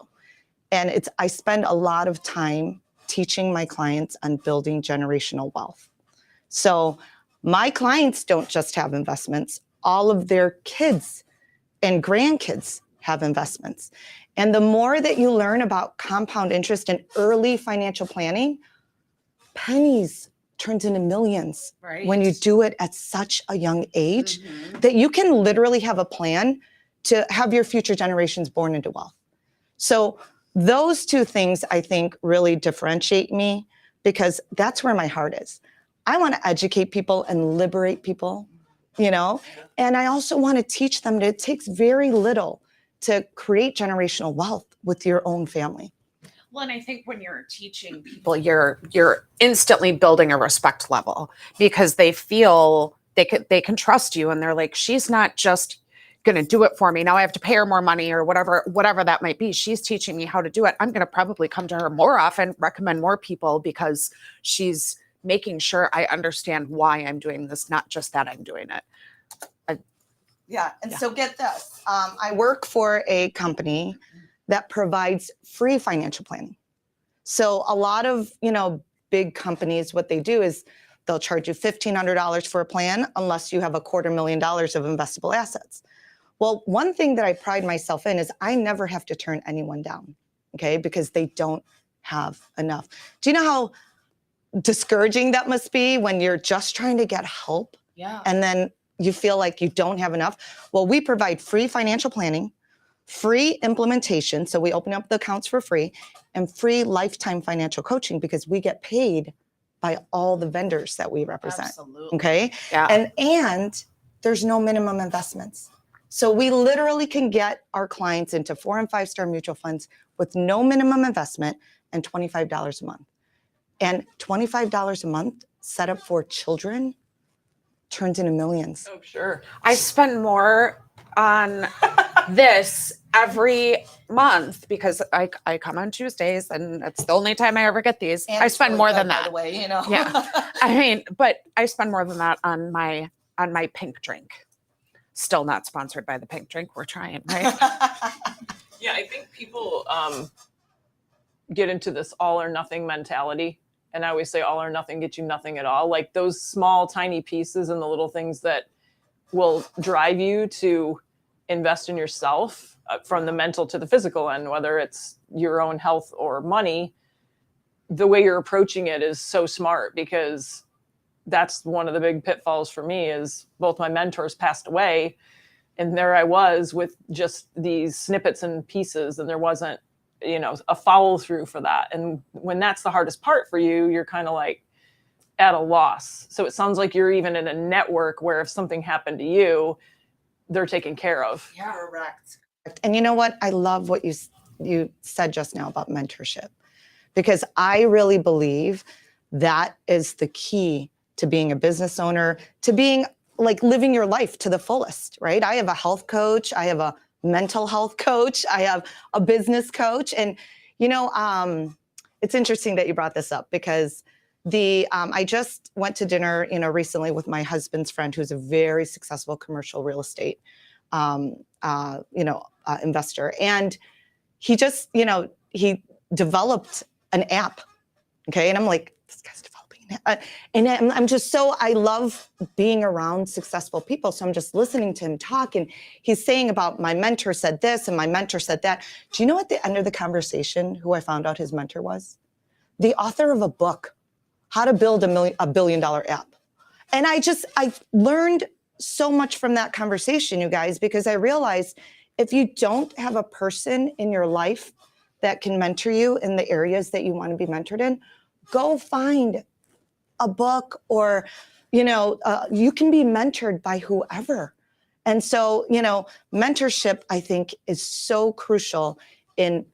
Speaker 5: And I spend a lot of time teaching my clients on building generational wealth. So my clients don't just have investments, all of their kids and grandkids have investments. And the more that you learn about compound interest and early financial planning, pennies turns into millions when you do it at such a young age that you can literally have a plan to have your future generations born into wealth. So those two things I think really differentiate me, because that's where my heart is. I want to educate people and liberate people, you know, and I also want to teach them that it takes very little to create generational wealth with your own family.
Speaker 2: Well, and I think when you're teaching people, you're instantly building a respect level, because they feel they can trust you, and they're like, she's not just going to do it for me. Now I have to pay her more money or whatever that might be. She's teaching me how to do it. I'm going to probably come to her more often, recommend more people, because she's making sure I understand why I'm doing this, not just that I'm doing it.
Speaker 5: Yeah. And so get this, I work for a company that provides free financial planning. So a lot of, big companies, what they do is they'll charge you $1,500 for a plan unless you have $250,000 of investable assets. Well, one thing that I pride myself in is I never have to turn anyone down, okay? Because they don't have enough. Do you know how discouraging that must be when you're just trying to get help?
Speaker 2: Yeah.
Speaker 5: And then you feel like you don't have enough? Well, we provide free financial planning, free implementation, so we open up the accounts for free, and free lifetime financial coaching, because we get paid by all the vendors that we represent.
Speaker 2: Absolutely.
Speaker 5: Okay?
Speaker 2: Yeah.
Speaker 5: And there's no minimum investments. So we literally can get our clients into 4- and 5-star mutual funds with no minimum investment and $25 a month. And $25 a month set up for children turns into millions.
Speaker 3: Oh, sure.
Speaker 2: I spend more on this every month because I come on Tuesdays, and it's the only time I ever get these.
Speaker 5: And
Speaker 2: I spend
Speaker 5: really
Speaker 2: more
Speaker 5: good,
Speaker 2: than
Speaker 5: by
Speaker 2: that.
Speaker 5: the way,
Speaker 2: Yeah. I mean, but I spend more than that on my pink drink. Still not sponsored by the pink drink. We're trying, right?
Speaker 3: Yeah, I think people get into this all or nothing mentality. And I always say all or nothing gets you nothing at all. Like those small, tiny pieces and the little things that will drive you to invest in yourself, from the mental to the physical end, whether it's your own health or money. The way you're approaching it is so smart, because that's one of the big pitfalls for me is both my mentors passed away, and there I was with just these snippets and pieces, and there wasn't, a follow through for that. And when that's the hardest part for you, you're kind of like at a loss. So it sounds like you're even in a network where if something happened to you, they're taken care of.
Speaker 2: Yeah, correct.
Speaker 5: And you know what? I love what you said just now about mentorship, because I really believe that is the key to being a business owner, to being like living your life to the fullest, right? I have a health coach. I have a mental health coach. I have a business coach. And, it's interesting that you brought this up, because I just went to dinner, recently with my husband's friend, who's a very successful commercial real estate, investor. And he just, he developed an app. Okay. And I'm like, this guy's developing an app. And I'm just I love being around successful people. So I'm just listening to him talk, and he's saying about my mentor said this and my mentor said that. Do you know at the end of the conversation who I found out his mentor was? The author of a book, How to Build a Billion-Dollar App. And I learned so much from that conversation, you guys, because I realized if you don't have a person in your life that can mentor you in the areas that you want to be mentored in, go find a book, or, you can be mentored by whoever. And so, mentorship, I think, is so crucial in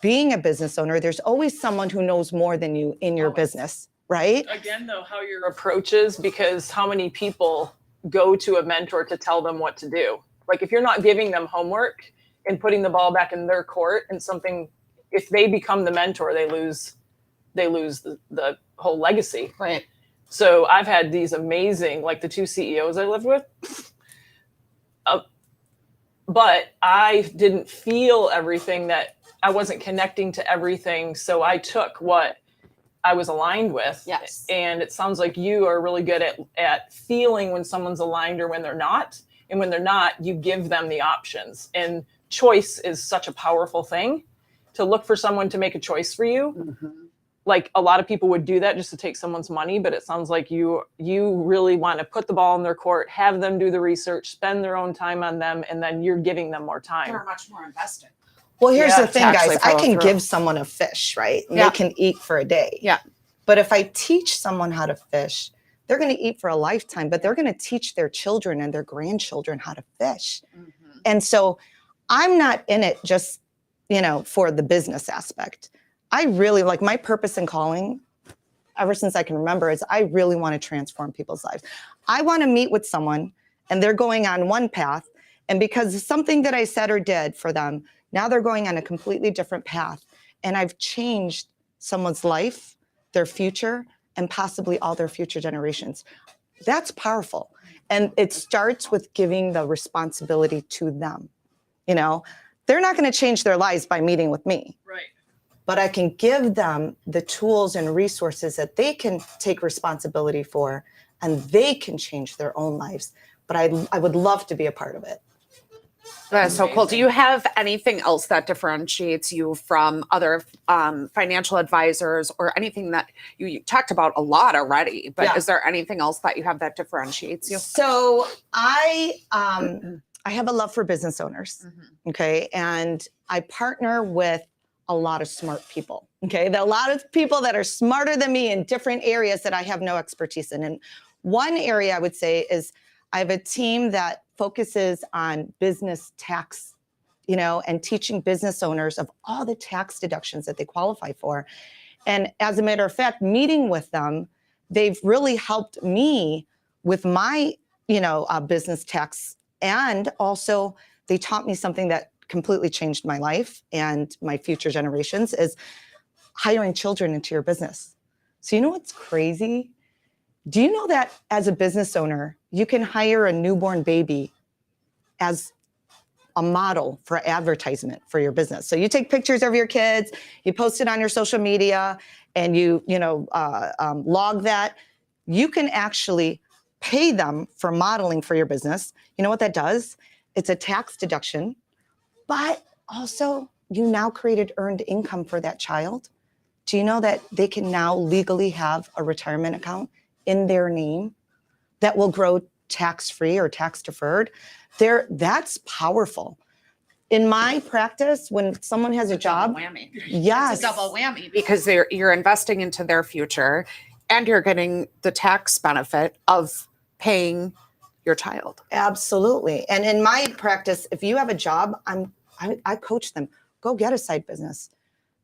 Speaker 5: being a business owner. There's always someone who knows more than you in your business, right?
Speaker 3: Again, though, how your approach is, because how many people go to a mentor to tell them what to do? Like if you're not giving them homework and putting the ball back in their court, and something, if they become the mentor, they lose the whole legacy.
Speaker 2: Right.
Speaker 3: So I've had these amazing, like the 2 CEOs I lived with, but I didn't feel everything, that I wasn't connecting to everything. So I took what I was aligned with.
Speaker 2: Yes.
Speaker 3: And it sounds like you are really good at feeling when someone's aligned or when they're not. And when they're not, you give them the options. And choice is such a powerful thing, to look for someone to make a choice for you.
Speaker 2: Mm-hmm.
Speaker 3: Like a lot of people would do that just to take someone's money, but it sounds like you really want to put the ball in their court, have them do the research, spend their own time on them, and then you're giving them more time.
Speaker 2: They're much more invested.
Speaker 5: Well, here's
Speaker 3: Yeah,
Speaker 5: the thing,
Speaker 2: to
Speaker 5: guys.
Speaker 2: actually
Speaker 5: I
Speaker 2: follow
Speaker 5: can
Speaker 2: through.
Speaker 5: give someone a fish, right? And
Speaker 2: Yeah.
Speaker 5: they can eat for a day.
Speaker 2: Yeah.
Speaker 5: But if I teach someone how to fish, they're going to eat for a lifetime, but they're going to teach their children and their grandchildren how to fish.
Speaker 2: Mm-hmm.
Speaker 5: And so I'm not in it just, for the business aspect. I really like my purpose and calling, ever since I can remember, is I really want to transform people's lives. I want to meet with someone and they're going on one path. And because of something that I said or did for them, now they're going on a completely different path. And I've changed someone's life, their future, and possibly all their future generations. That's powerful. And it starts with giving the responsibility to them. They're not going to change their lives by meeting with me.
Speaker 3: Right.
Speaker 5: But I can give them the tools and resources that they can take responsibility for, and they can change their own lives. But I would love to be a part of it.
Speaker 2: That's so cool. Do you have anything else that differentiates you from other financial advisors, or anything that you talked about a lot already, but
Speaker 5: Yeah.
Speaker 2: is there anything else that you have that differentiates you?
Speaker 5: So I have a love for business owners. Okay. And I partner with a lot of smart people. Okay. There are a lot of people that are smarter than me in different areas that I have no expertise in. And one area I would say is I have a team that focuses on business tax, and teaching business owners of all the tax deductions that they qualify for. And as a matter of fact, meeting with them, they've really helped me with my, business tax. And also they taught me something that completely changed my life and my future generations, is hiring children into your business. So you know what's crazy? Do you know that as a business owner, you can hire a newborn baby as a model for advertisement for your business? So you take pictures of your kids, you post it on your social media, and you log that. You can actually pay them for modeling for your business. You know what that does? It's a tax deduction, but also you now created earned income for that child. Do you know that they can now legally have a retirement account in their name that will grow tax-free or tax-deferred? That's powerful. In my practice, when someone has a job,
Speaker 2: Whammy.
Speaker 5: yes,
Speaker 2: It's a double whammy, because you're investing into their future and you're getting the tax benefit of paying your child.
Speaker 5: absolutely. And in my practice, if you have a job, I coach them. Go get a side business.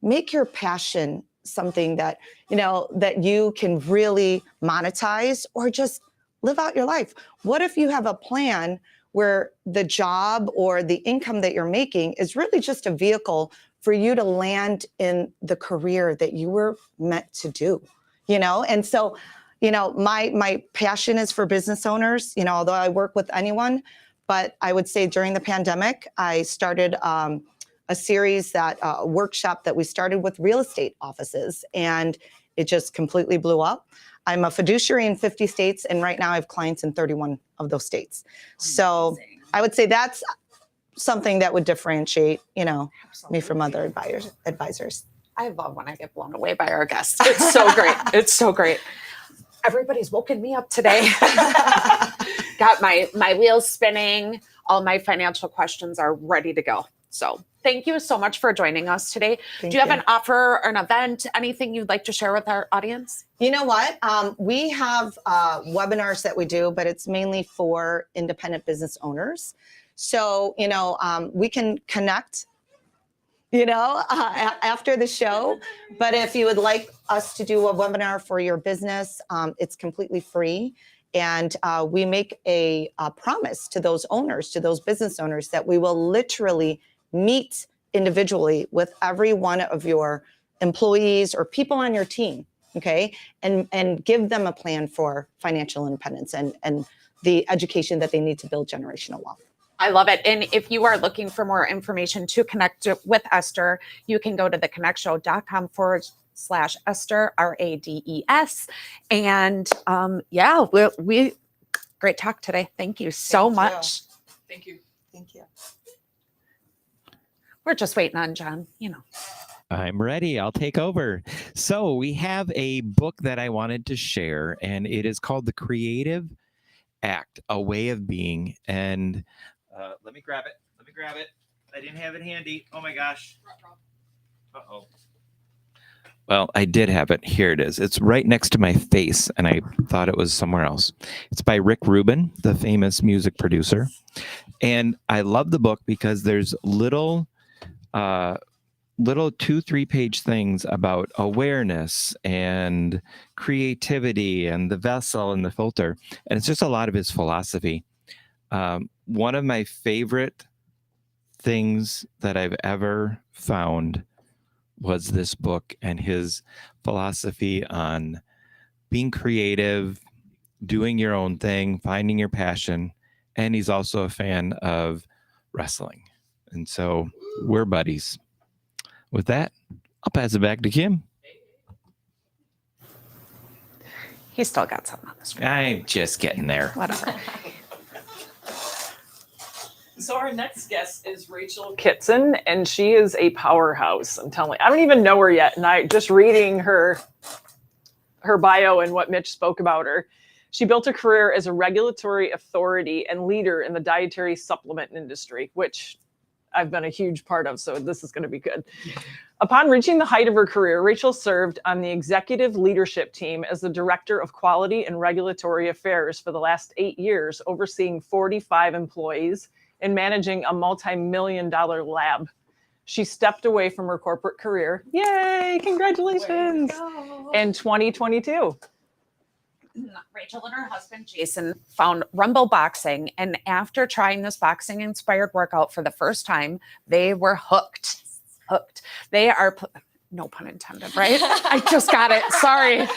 Speaker 5: Make your passion something that that you can really monetize, or just live out your life. What if you have a plan where the job or the income that you're making is really just a vehicle for you to land in the career that you were meant to do? And so my passion is for business owners, although I work with anyone. But I would say during the pandemic, I started a series a workshop that we started with real estate offices, and it just completely blew up. I'm a fiduciary in 50 states, and right now I have clients in 31 of those states. So
Speaker 2: Amazing.
Speaker 5: I would say that's something that would differentiate, me
Speaker 2: Absolutely.
Speaker 5: from other advisors.
Speaker 2: I love when I get blown away by our guests. It's so great. It's so great. Everybody's woken me up today. Got my wheels spinning. All my financial questions are ready to go. So thank you so much for joining us today.
Speaker 5: Thank
Speaker 2: Do you have
Speaker 5: you.
Speaker 2: an offer or an event, anything you'd like to share with our audience?
Speaker 5: You know what? We have webinars that we do, but it's mainly for independent business owners. So, we can connect, after the show. But if you would like us to do a webinar for your business, it's completely free. And we make a promise to those owners, to those business owners, that we will literally meet individually with every one of your employees or people on your team, okay? And give them a plan for financial independence and the education that they need to build generational wealth.
Speaker 2: I love it. And if you are looking for more information to connect with Esther, you can go to theconnectshow.com/Esther, Rades. And we great talk today. Thank you so
Speaker 5: Thank you.
Speaker 2: much.
Speaker 3: Thank you.
Speaker 5: Thank you.
Speaker 2: We're just waiting on John,
Speaker 4: I'm ready. I'll take over. So we have a book that I wanted to share, and it is called The Creative Act, A Way of Being. And let me grab it. I didn't have it handy. Oh my gosh. Uh-oh. Well, I did have it. Here it is. It's right next to my face, and I thought it was somewhere else. It's by Rick Rubin, the famous music producer. And I love the book because there's little 2-3 page things about awareness and creativity and the vessel and the filter. And it's just a lot of his philosophy. One of my favorite things that I've ever found was this book and his philosophy on being creative, doing your own thing, finding your passion. And he's also a fan of wrestling. And so we're buddies. With that, I'll pass it back to Kim.
Speaker 2: He's still got something on the screen.
Speaker 4: I'm just getting there.
Speaker 2: Whatever.
Speaker 3: So our next guest is Rachel Kitzan, and she is a powerhouse. I'm telling you, I don't even know her yet. And I just reading her bio and what Mitch spoke about her. She built a career as a regulatory authority and leader in the dietary supplement industry, which I've been a huge part of. So this is going to be good. Upon reaching the height of her career, Rachel served on the executive leadership team as the director of quality and regulatory affairs for the last 8 years, overseeing 45 employees and managing a multi-million-dollar lab. She stepped away from her corporate career. Yay, congratulations. In 2022.
Speaker 2: Rachel and her husband, Jason, found Rumble Boxing. And after trying this boxing inspired workout for the first time, they were hooked. They are, no pun intended, right? I just got it. Sorry.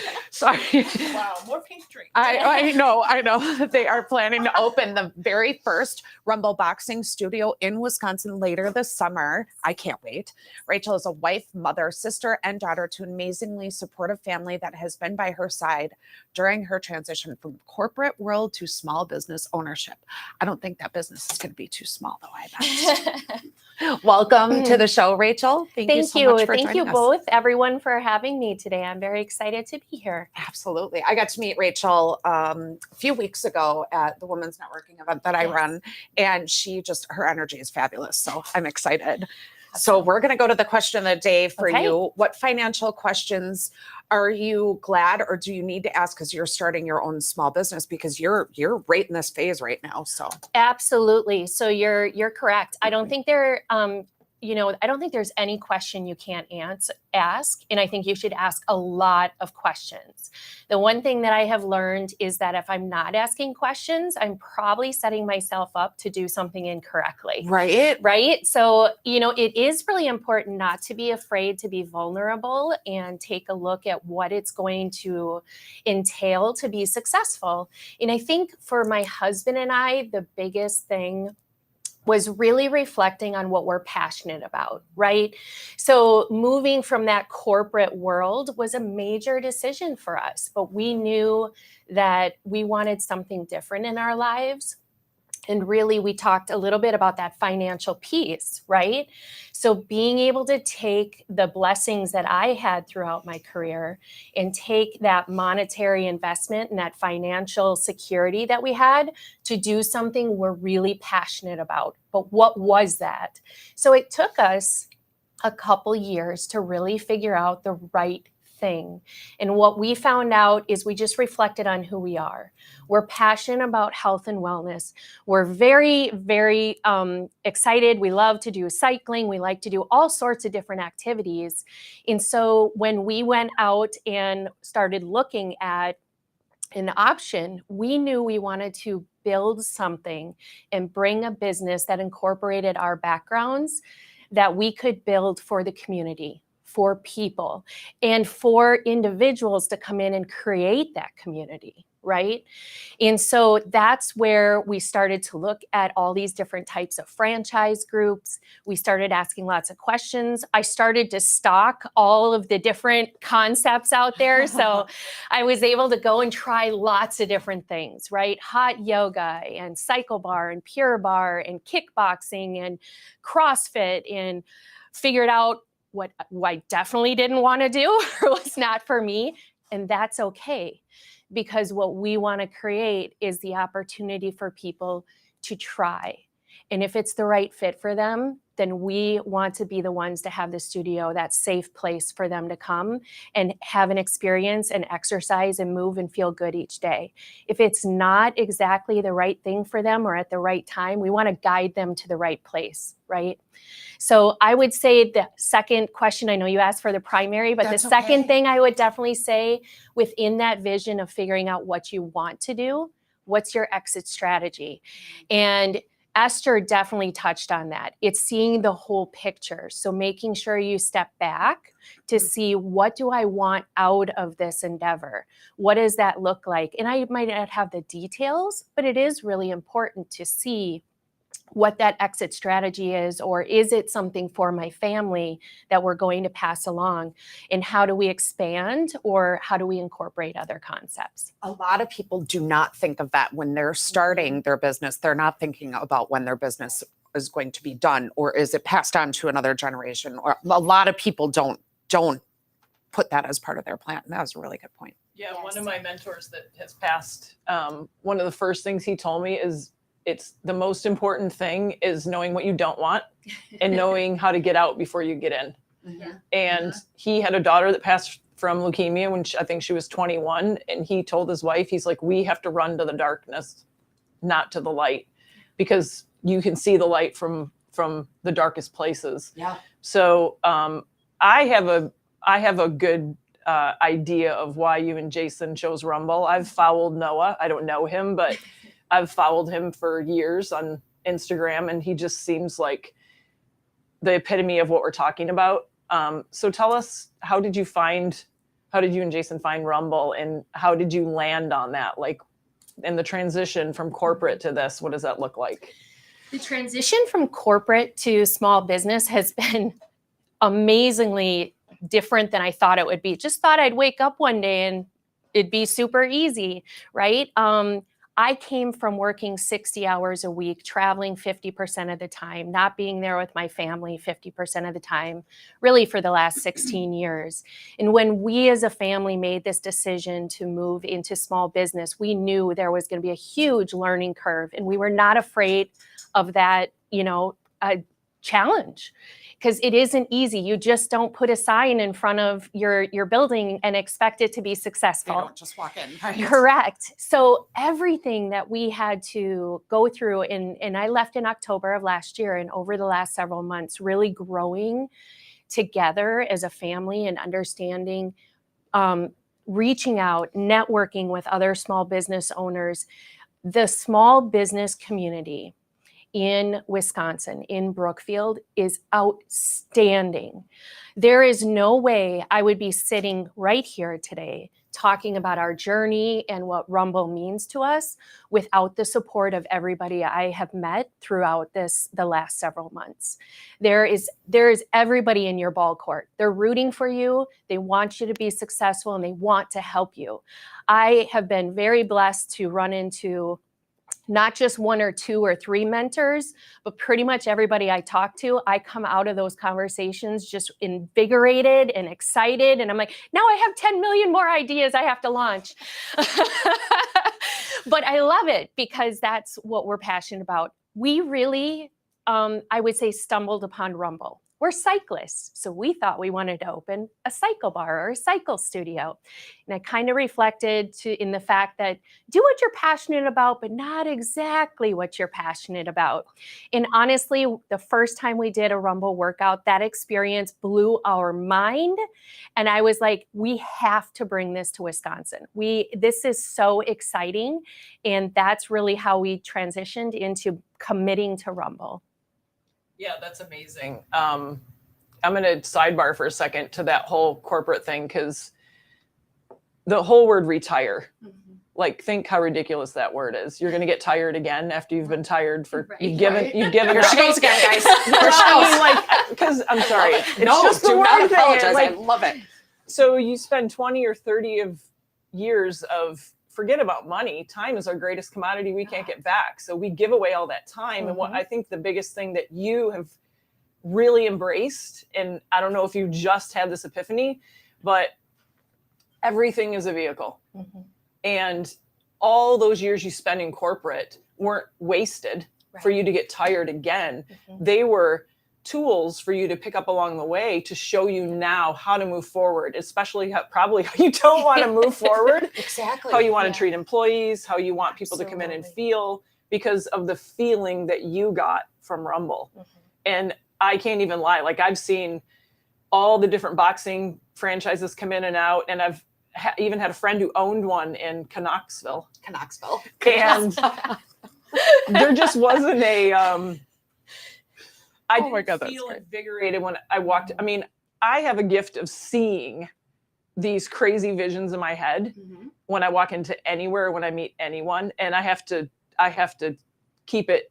Speaker 3: Wow, more pink drink.
Speaker 2: I know. They are planning to open the very first Rumble Boxing studio in Wisconsin later this summer. I can't wait. Rachel is a wife, mother, sister, and daughter to an amazingly supportive family that has been by her side during her transition from corporate world to small business ownership. I don't think that business is going to be too small, though, I bet. Welcome to the show, Rachel. Thank you so much for
Speaker 6: Thank you
Speaker 2: joining us.
Speaker 6: both, everyone, for having me today. I'm very excited to be here.
Speaker 2: Absolutely. I got to meet Rachel a few weeks ago at the Women's Networking event that I run, and her energy is fabulous. So I'm excited. So we're going to go to the question of the day for you. What financial questions are you glad or do you need to ask because you're starting your own small business, because you're right in this phase right now? So
Speaker 6: Absolutely. So you're correct. I don't think I don't think there's any question you can't ask. And I think you should ask a lot of questions. The one thing that I have learned is that if I'm not asking questions, I'm probably setting myself up to do something incorrectly. Right. So, it is really important not to be afraid to be vulnerable and take a look at what it's going to entail to be successful. And I think for my husband and I, the biggest thing was really reflecting on what we're passionate about, right? So moving from that corporate world was a major decision for us, but we knew that we wanted something different in our lives. And really, we talked a little bit about that financial piece, right? So being able to take the blessings that I had throughout my career and take that monetary investment and that financial security that we had to do something we're really passionate about. But what was that? So it took us a couple years to really figure out the right thing. And what we found out is we just reflected on who we are. We're passionate about health and wellness. We're very, very excited. We love to do cycling. We like to do all sorts of different activities. And so when we went out and started looking at an option, we knew we wanted to build something and bring a business that incorporated our backgrounds that we could build for the community, for people, and for individuals to come in and create that community, right? And so that's where we started to look at all these different types of franchise groups. We started asking lots of questions. I started to stalk all of the different concepts out there. So I was able to go and try lots of different things, right? Hot yoga and cycle bar and pure bar and kickboxing and CrossFit, and figured out what I definitely didn't want to do or was not for me. And that's okay, because what we want to create is the opportunity for people to try. And if it's the right fit for them, then we want to be the ones to have the studio, that safe place for them to come and have an experience and exercise and move and feel good each day. If it's not exactly the right thing for them or at the right time, we want to guide them to the right place, right? So I would say the second question, I know you asked for the primary, but
Speaker 2: That's
Speaker 6: the second
Speaker 2: okay.
Speaker 6: thing I would definitely say within that vision of figuring out what you want to do, what's your exit strategy? And Esther definitely touched on that. It's seeing the whole picture. So making sure you step back to see, what do I want out of this endeavor? What does that look like? And I might not have the details, but it is really important to see what that exit strategy is, or is it something for my family that we're going to pass along? And how do we expand, or how do we incorporate other concepts?
Speaker 2: A lot of people do not think of that when they're starting their business. They're not thinking about when their business is going to be done, or is it passed on to another generation? Or a lot of people don't put that as part of their plan. That was a really good point.
Speaker 3: Yeah,
Speaker 6: Yes.
Speaker 3: one of my mentors that has passed, one of the first things he told me is, it's the most important thing is knowing what you don't want and knowing how to get out before you get in.
Speaker 6: Yeah.
Speaker 3: And he had a daughter that passed from leukemia when I think she was 21. And he told his wife, he's like, we have to run to the darkness, not to the light, because you can see the light from the darkest places.
Speaker 2: Yeah.
Speaker 3: So I have a good idea of why you and Jason chose Rumble. I've followed Noah. I don't know him, but I've followed him for years on Instagram, and he just seems like the epitome of what we're talking about. So tell us, how did you and Jason find Rumble, and how did you land on that? Like, in the transition from corporate to this, what does that look like?
Speaker 6: The transition from corporate to small business has been amazingly different than I thought it would be. Just thought I'd wake up one day and it'd be super easy, right? I came from working 60 hours a week, traveling 50% of the time, not being there with my family 50% of the time, really for the last 16 years. And when we as a family made this decision to move into small business, we knew there was going to be a huge learning curve, and we were not afraid of that, challenge, because it isn't easy. You just don't put a sign in front of your building and expect it to be
Speaker 2: They
Speaker 6: successful.
Speaker 2: don't just walk in. Right?
Speaker 6: Correct. So everything that we had to go through, and I left in October of last year, and over the last several months, really growing together as a family and understanding, reaching out, networking with other small business owners. The small business community in Wisconsin, in Brookfield, is outstanding. There is no way I would be sitting right here today talking about our journey and what Rumble means to us without the support of everybody I have met throughout the last several months. There is everybody in your ball court. They're rooting for you. They want you to be successful, and they want to help you. I have been very blessed to run into not just one or two or three mentors, but pretty much everybody I talk to. I come out of those conversations just invigorated and excited. And I'm like, now I have 10 million more ideas I have to launch. But I love it, because that's what we're passionate about. We really, I would say, stumbled upon Rumble. We're cyclists, so we thought we wanted to open a cycle bar or a cycle studio. And I kind of reflected in the fact that do what you're passionate about, but not exactly what you're passionate about. And honestly, the first time we did a Rumble workout, that experience blew our mind. And I was like, we have to bring this to Wisconsin. This is so exciting. And that's really how we transitioned into committing to Rumble.
Speaker 3: Yeah, that's amazing. I'm going to sidebar for a second to that whole corporate thing, because the whole word retire, like, think how ridiculous that word is. You're going to get tired again after you've been tired for, you've given
Speaker 2: Here
Speaker 3: up.
Speaker 2: she goes again, guys.
Speaker 3: Because I'm sorry. It's
Speaker 2: No,
Speaker 3: just the
Speaker 2: do not
Speaker 3: word thing.
Speaker 2: apologize.
Speaker 3: Like,
Speaker 2: I love it.
Speaker 3: so you spend 20 or 30 of years of, forget about money. Time is our greatest commodity we can't get back. So we give away all that time. And what I think the biggest thing that you have really embraced, and I don't know if you just had this epiphany, but everything is a vehicle. And all those years you spent in corporate weren't wasted for you to get tired again. They were tools for you to pick up along the way to show you now how to move forward, especially probably how you don't want to move forward,
Speaker 2: Exactly.
Speaker 3: how you want to
Speaker 6: Yeah.
Speaker 3: treat employees, how you want people to come in and
Speaker 6: Absolutely.
Speaker 3: feel, because of the feeling that you got from Rumble. And I can't even lie. Like, I've seen all the different boxing franchises come in and out, and I've even had a friend who owned one in Knoxville. And there just wasn't a I
Speaker 2: Oh my
Speaker 3: didn't
Speaker 2: God, that's
Speaker 3: feel
Speaker 2: great.
Speaker 3: invigorated when I walked. I mean, I have a gift of seeing these crazy visions in my head when I walk into anywhere, when I meet anyone, and I have to keep it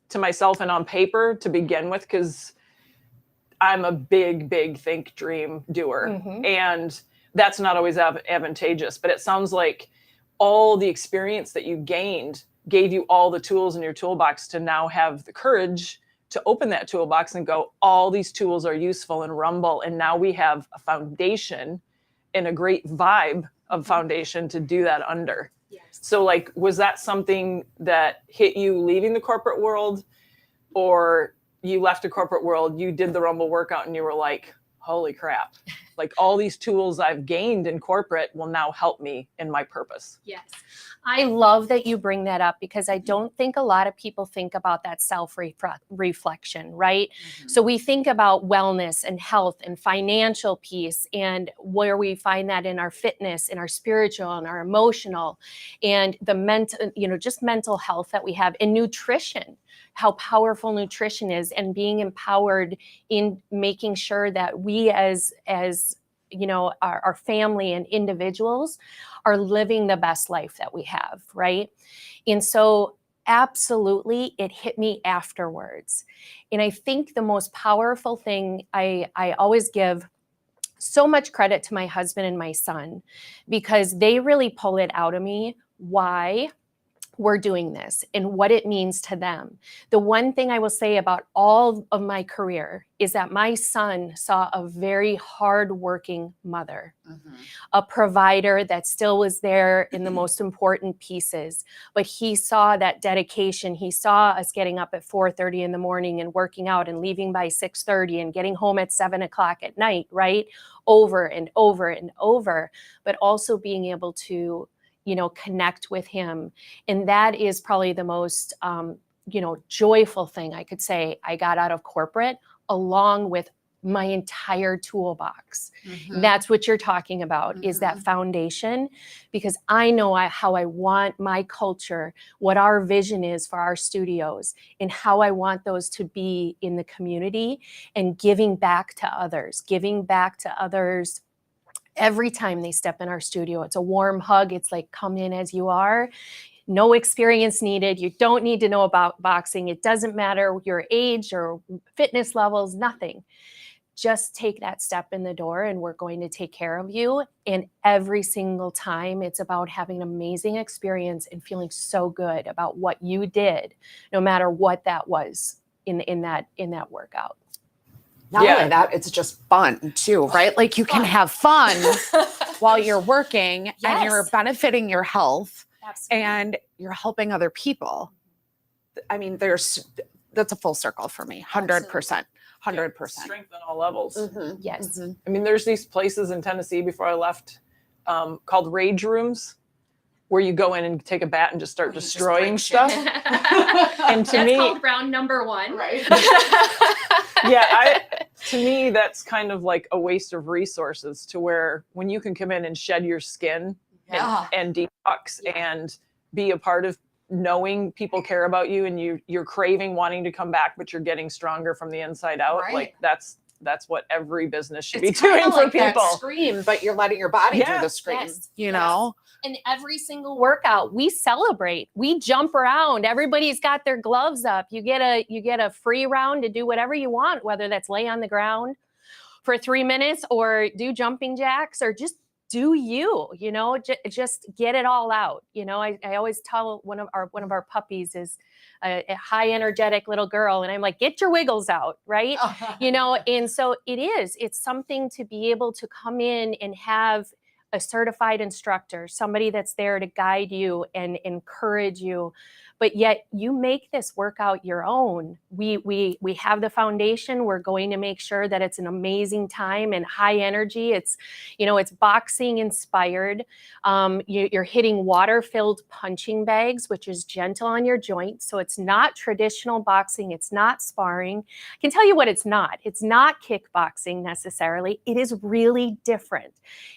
Speaker 3: to myself and on paper to begin with, because I'm a big think, dream doer, and that's not always advantageous. But it sounds like all the experience that you gained gave you all the tools in your toolbox to now have the courage to open that toolbox and go, all these tools are useful in Rumble. And now we have a foundation and a great vibe of foundation to do that under.
Speaker 6: Yes.
Speaker 3: So, like, was that something that hit you leaving the corporate world, or you left the corporate world, you did the Rumble workout and you were like, holy crap, like, all these tools I've gained in corporate will now help me in my purpose?
Speaker 6: Yes. I love that you bring that up, because I don't think a lot of people think about that self-reflection, right? So we think about wellness and health and financial peace, and where we find that in our fitness, in our spiritual and our emotional, and the mental, just mental health that we have, and nutrition, how powerful nutrition is, and being empowered in making sure that we as our family and individuals are living the best life that we have, right? And so absolutely, it hit me afterwards. And I think the most powerful thing, I always give so much credit to my husband and my son, because they really pull it out of me why we're doing this and what it means to them. The one thing I will say about all of my career is that my son saw a very hardworking mother, a provider that still was there in the most important pieces, but he saw that dedication. He saw us getting up at 4:30 in the morning and working out and leaving by 6:30 and getting home at 7 o'clock at night, right? Over and over and over, but also being able to connect with him. And that is probably the most, joyful thing I could say I got out of corporate, along with my entire toolbox. That's what you're talking about, is that foundation, because I know how I want my culture, what our vision is for our studios, and how I want those to be in the community, and giving back to others every time they step in our studio. It's a warm hug. It's like, come in as you are. No experience needed. You don't need to know about boxing. It doesn't matter your age or fitness levels, nothing. Just take that step in the door and we're going to take care of you. And every single time, it's about having an amazing experience and feeling so good about what you did, no matter what that was in that workout.
Speaker 2: Not only that, it's just fun too, right? Like, you can have fun while you're working, and you're benefiting your health.
Speaker 6: Absolutely.
Speaker 2: And you're helping other people. I mean, that's a full circle for me. 100%. 100%.
Speaker 3: Strength on all levels.
Speaker 6: Yes.
Speaker 3: I mean, there's these places in Tennessee before I left called Rage Rooms, where you go in and take a bat and just start destroying stuff. And to
Speaker 6: That's
Speaker 3: me,
Speaker 6: called round number 1.
Speaker 2: Right.
Speaker 3: To me, that's kind of like a waste of resources, to where when you can come in and shed your skin and detox and be a part of knowing people care about you, and you're craving wanting to come back, but you're getting stronger from the inside out.
Speaker 2: Right.
Speaker 3: Like, that's what every business should
Speaker 2: It's
Speaker 3: be doing
Speaker 2: kinda
Speaker 3: for
Speaker 2: like
Speaker 3: people.
Speaker 2: that scream, but you're letting your body do
Speaker 3: Yeah.
Speaker 2: the scream.
Speaker 6: Yes.
Speaker 2: You know?
Speaker 6: And every single workout, we celebrate. We jump around. Everybody's got their gloves up. You get a free round to do whatever you want, whether that's lay on the ground for 3 minutes or do jumping jacks, or just do just get it all out. I always tell one of our puppies is a high energetic little girl, and I'm like, get your wiggles out, right? And so it's something to be able to come in and have a certified instructor, somebody that's there to guide you and encourage you, but yet you make this workout your own. We have the foundation. We're going to make sure that it's an amazing time and high energy. It's, it's boxing inspired. You're hitting water-filled punching bags, which is gentle on your joints. So it's not traditional boxing. It's not sparring. I can tell you what it's not. It's not kickboxing necessarily. It is really different.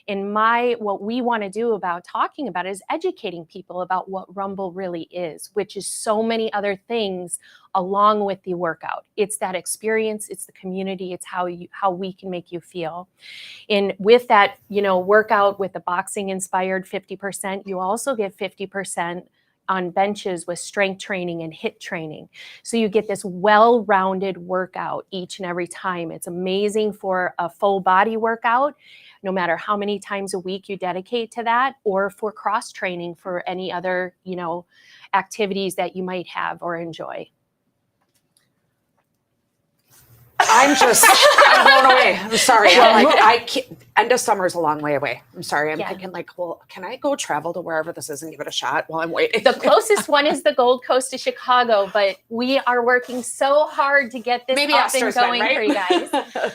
Speaker 6: What we want to do about talking about it is educating people about what Rumble really is, which is so many other things along with the workout. It's that experience, it's the community, it's how we can make you feel. And with that, workout with the boxing inspired 50%, you also get 50% on benches with strength training and HIIT training. So you get this well-rounded workout each and every time. It's amazing for a full body workout, no matter how many times a week you dedicate to that, or for cross training for any other, activities that you might have or enjoy.
Speaker 2: I'm blown away. I'm sorry. End of summer is a long way away. I'm sorry. I'm thinking well, can I go travel to wherever this is and give it a shot while I'm waiting?
Speaker 6: The closest one is the Gold Coast to Chicago, but we are working so hard to get this up and going for you guys.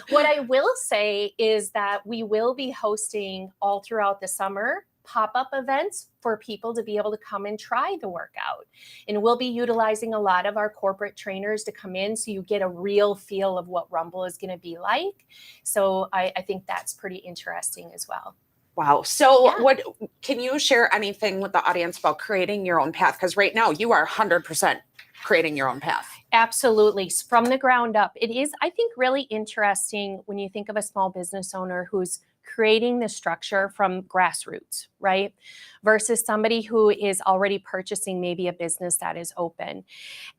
Speaker 6: What I will say is that we will be hosting all throughout the summer pop-up events for people to be able to come and try the workout. And we'll be utilizing a lot of our corporate trainers to come in so you get a real feel of what Rumble is going to be like. So I think that's pretty interesting as well.
Speaker 2: Wow. So what can you share anything with the audience about creating your own path? Because right now you are 100% creating your own path.
Speaker 6: Absolutely. From the ground up. It is, I think, really interesting when you think of a small business owner who's creating the structure from grassroots, right? Versus somebody who is already purchasing maybe a business that is open.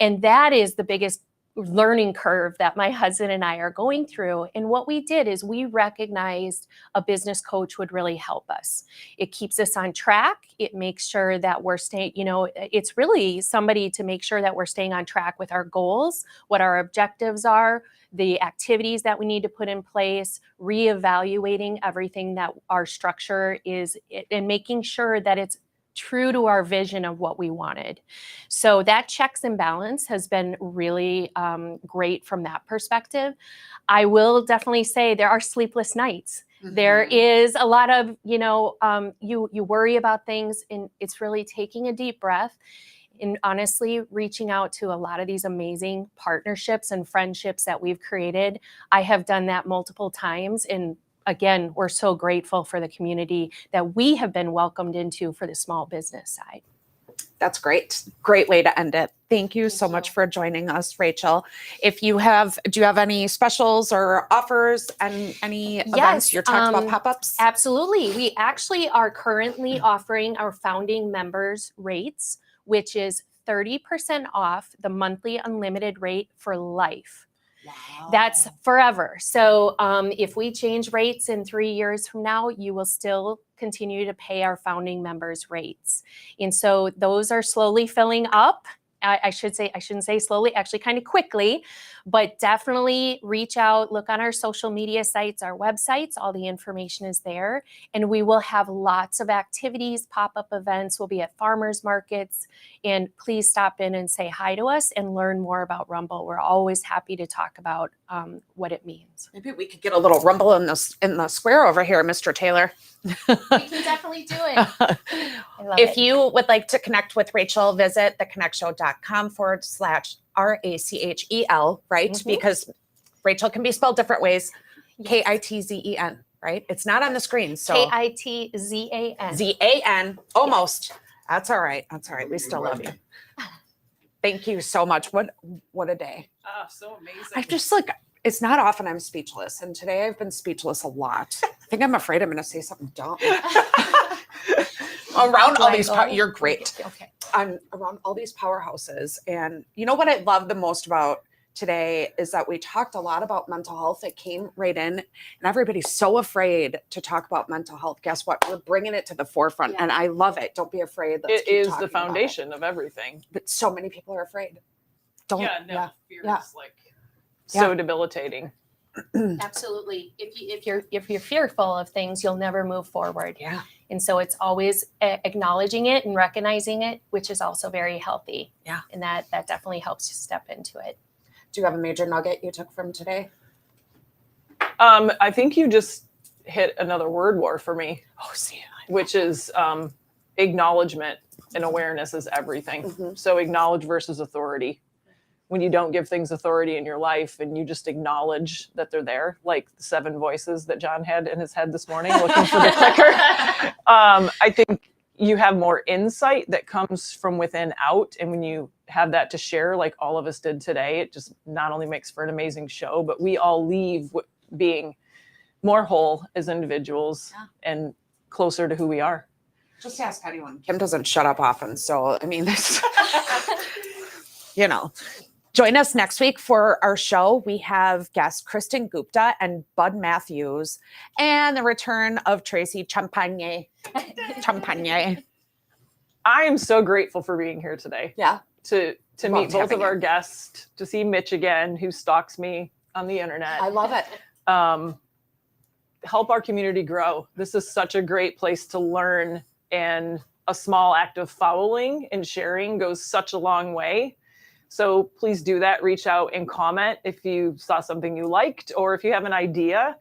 Speaker 6: And that is the biggest learning curve that my husband and I are going through. And what we did is we recognized a business coach would really help us. It keeps us on track. It makes sure that we're staying, it's really somebody to make sure that we're staying on track with our goals, what our objectives are, the activities that we need to put in place, reevaluating everything that our structure is, and making sure that it's true to our vision of what we wanted. So that checks and balance has been really great from that perspective. I will definitely say there are sleepless nights. Mm-hmm. There is a lot of, you worry about things, and it's really taking a deep breath and honestly reaching out to a lot of these amazing partnerships and friendships that we've created. I have done that multiple times, and again, we're so grateful for the community that we have been welcomed into for the small business side.
Speaker 2: That's great. Great way to end it. Thank you so much for joining us, Rachel. Do you have any specials or offers and any events? You're talking about pop-ups?
Speaker 6: Absolutely. We actually are currently offering our founding members rates, which is 30% off the monthly unlimited rate for life. Wow. That's forever. So if we change rates in 3 years from now, you will still continue to pay our founding members rates. And so those are slowly filling up. I shouldn't say slowly, actually kind of quickly, but definitely reach out, look on our social media sites, our websites, all the information is there. And we will have lots of activities, pop-up events. We'll be at farmers markets, and please stop in and say hi to us and learn more about Rumble. We're always happy to talk about what it means.
Speaker 2: Maybe we could get a little Rumble in the square over here, Mr. Taylor.
Speaker 6: We can definitely do it.
Speaker 2: If you would like to connect with Rachel, visit theconnectshow.com/RACHEL, right? Mm-hmm. Because Rachel can be spelled different ways. Yes. Kitzen, right? It's not on the screen. So
Speaker 6: Kitzan.
Speaker 2: ZAN. Almost. Yes. That's all right. We still love you. Thank you so much. What a day.
Speaker 3: Oh, so amazing.
Speaker 2: I just it's not often I'm speechless, and today I've been speechless a lot. I think I'm afraid I'm going to say something dumb. Around all these, you're great.
Speaker 6: Okay.
Speaker 2: I'm around all these powerhouses, and you know what I love the most about today is that we talked a lot about mental health. It came right in, and everybody's so afraid to talk about mental health. Guess what? We're bringing it to the forefront, and I love it. Don't be afraid.
Speaker 3: It is the foundation of everything.
Speaker 2: But so many people are afraid.
Speaker 3: Fear is so debilitating.
Speaker 6: Absolutely. If you're fearful of things, you'll never move forward.
Speaker 2: Yeah.
Speaker 6: And so it's always acknowledging it and recognizing it, which is also very healthy.
Speaker 2: Yeah.
Speaker 6: And that definitely helps you step into it.
Speaker 2: Do you have a major nugget you took from today?
Speaker 3: I think you just hit another word war for me,
Speaker 2: Oh, see.
Speaker 3: which is acknowledgement and awareness is everything.
Speaker 2: Mhm.
Speaker 3: So acknowledge versus authority. When you don't give things authority in your life and you just acknowledge that they're there, like the 7 voices that John had in his head this morning looking for the clicker, I think you have more insight that comes from within out. And when you have that to share, like all of us did today, it just not only makes for an amazing show, but we all leave being more whole as individuals and closer to who we are.
Speaker 2: Just ask anyone. Kim doesn't shut up often. So, I mean, this, you know. Join us next week for our show. We have guest Kristen Gupta and Bud Matthews and the return of Tracy Champagne. Champagne.
Speaker 3: I am so grateful for being here today.
Speaker 2: Yeah.
Speaker 3: To
Speaker 2: Loved
Speaker 3: meet both
Speaker 2: having
Speaker 3: of our
Speaker 2: you.
Speaker 3: guests, to see Mitch again, who stalks me on the internet.
Speaker 2: I love it.
Speaker 3: Help our community grow. This is such a great place to learn, and a small act of following and sharing goes such a long way. So please do that. Reach out and comment if you saw something you liked or if you have an idea.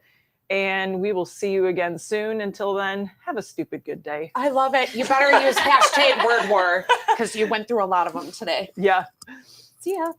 Speaker 3: And we will see you again soon. Until then, have a stupid good day.
Speaker 2: I love it. You better use hashtag word war because you went through a lot of them today.
Speaker 3: Yeah.
Speaker 2: See ya.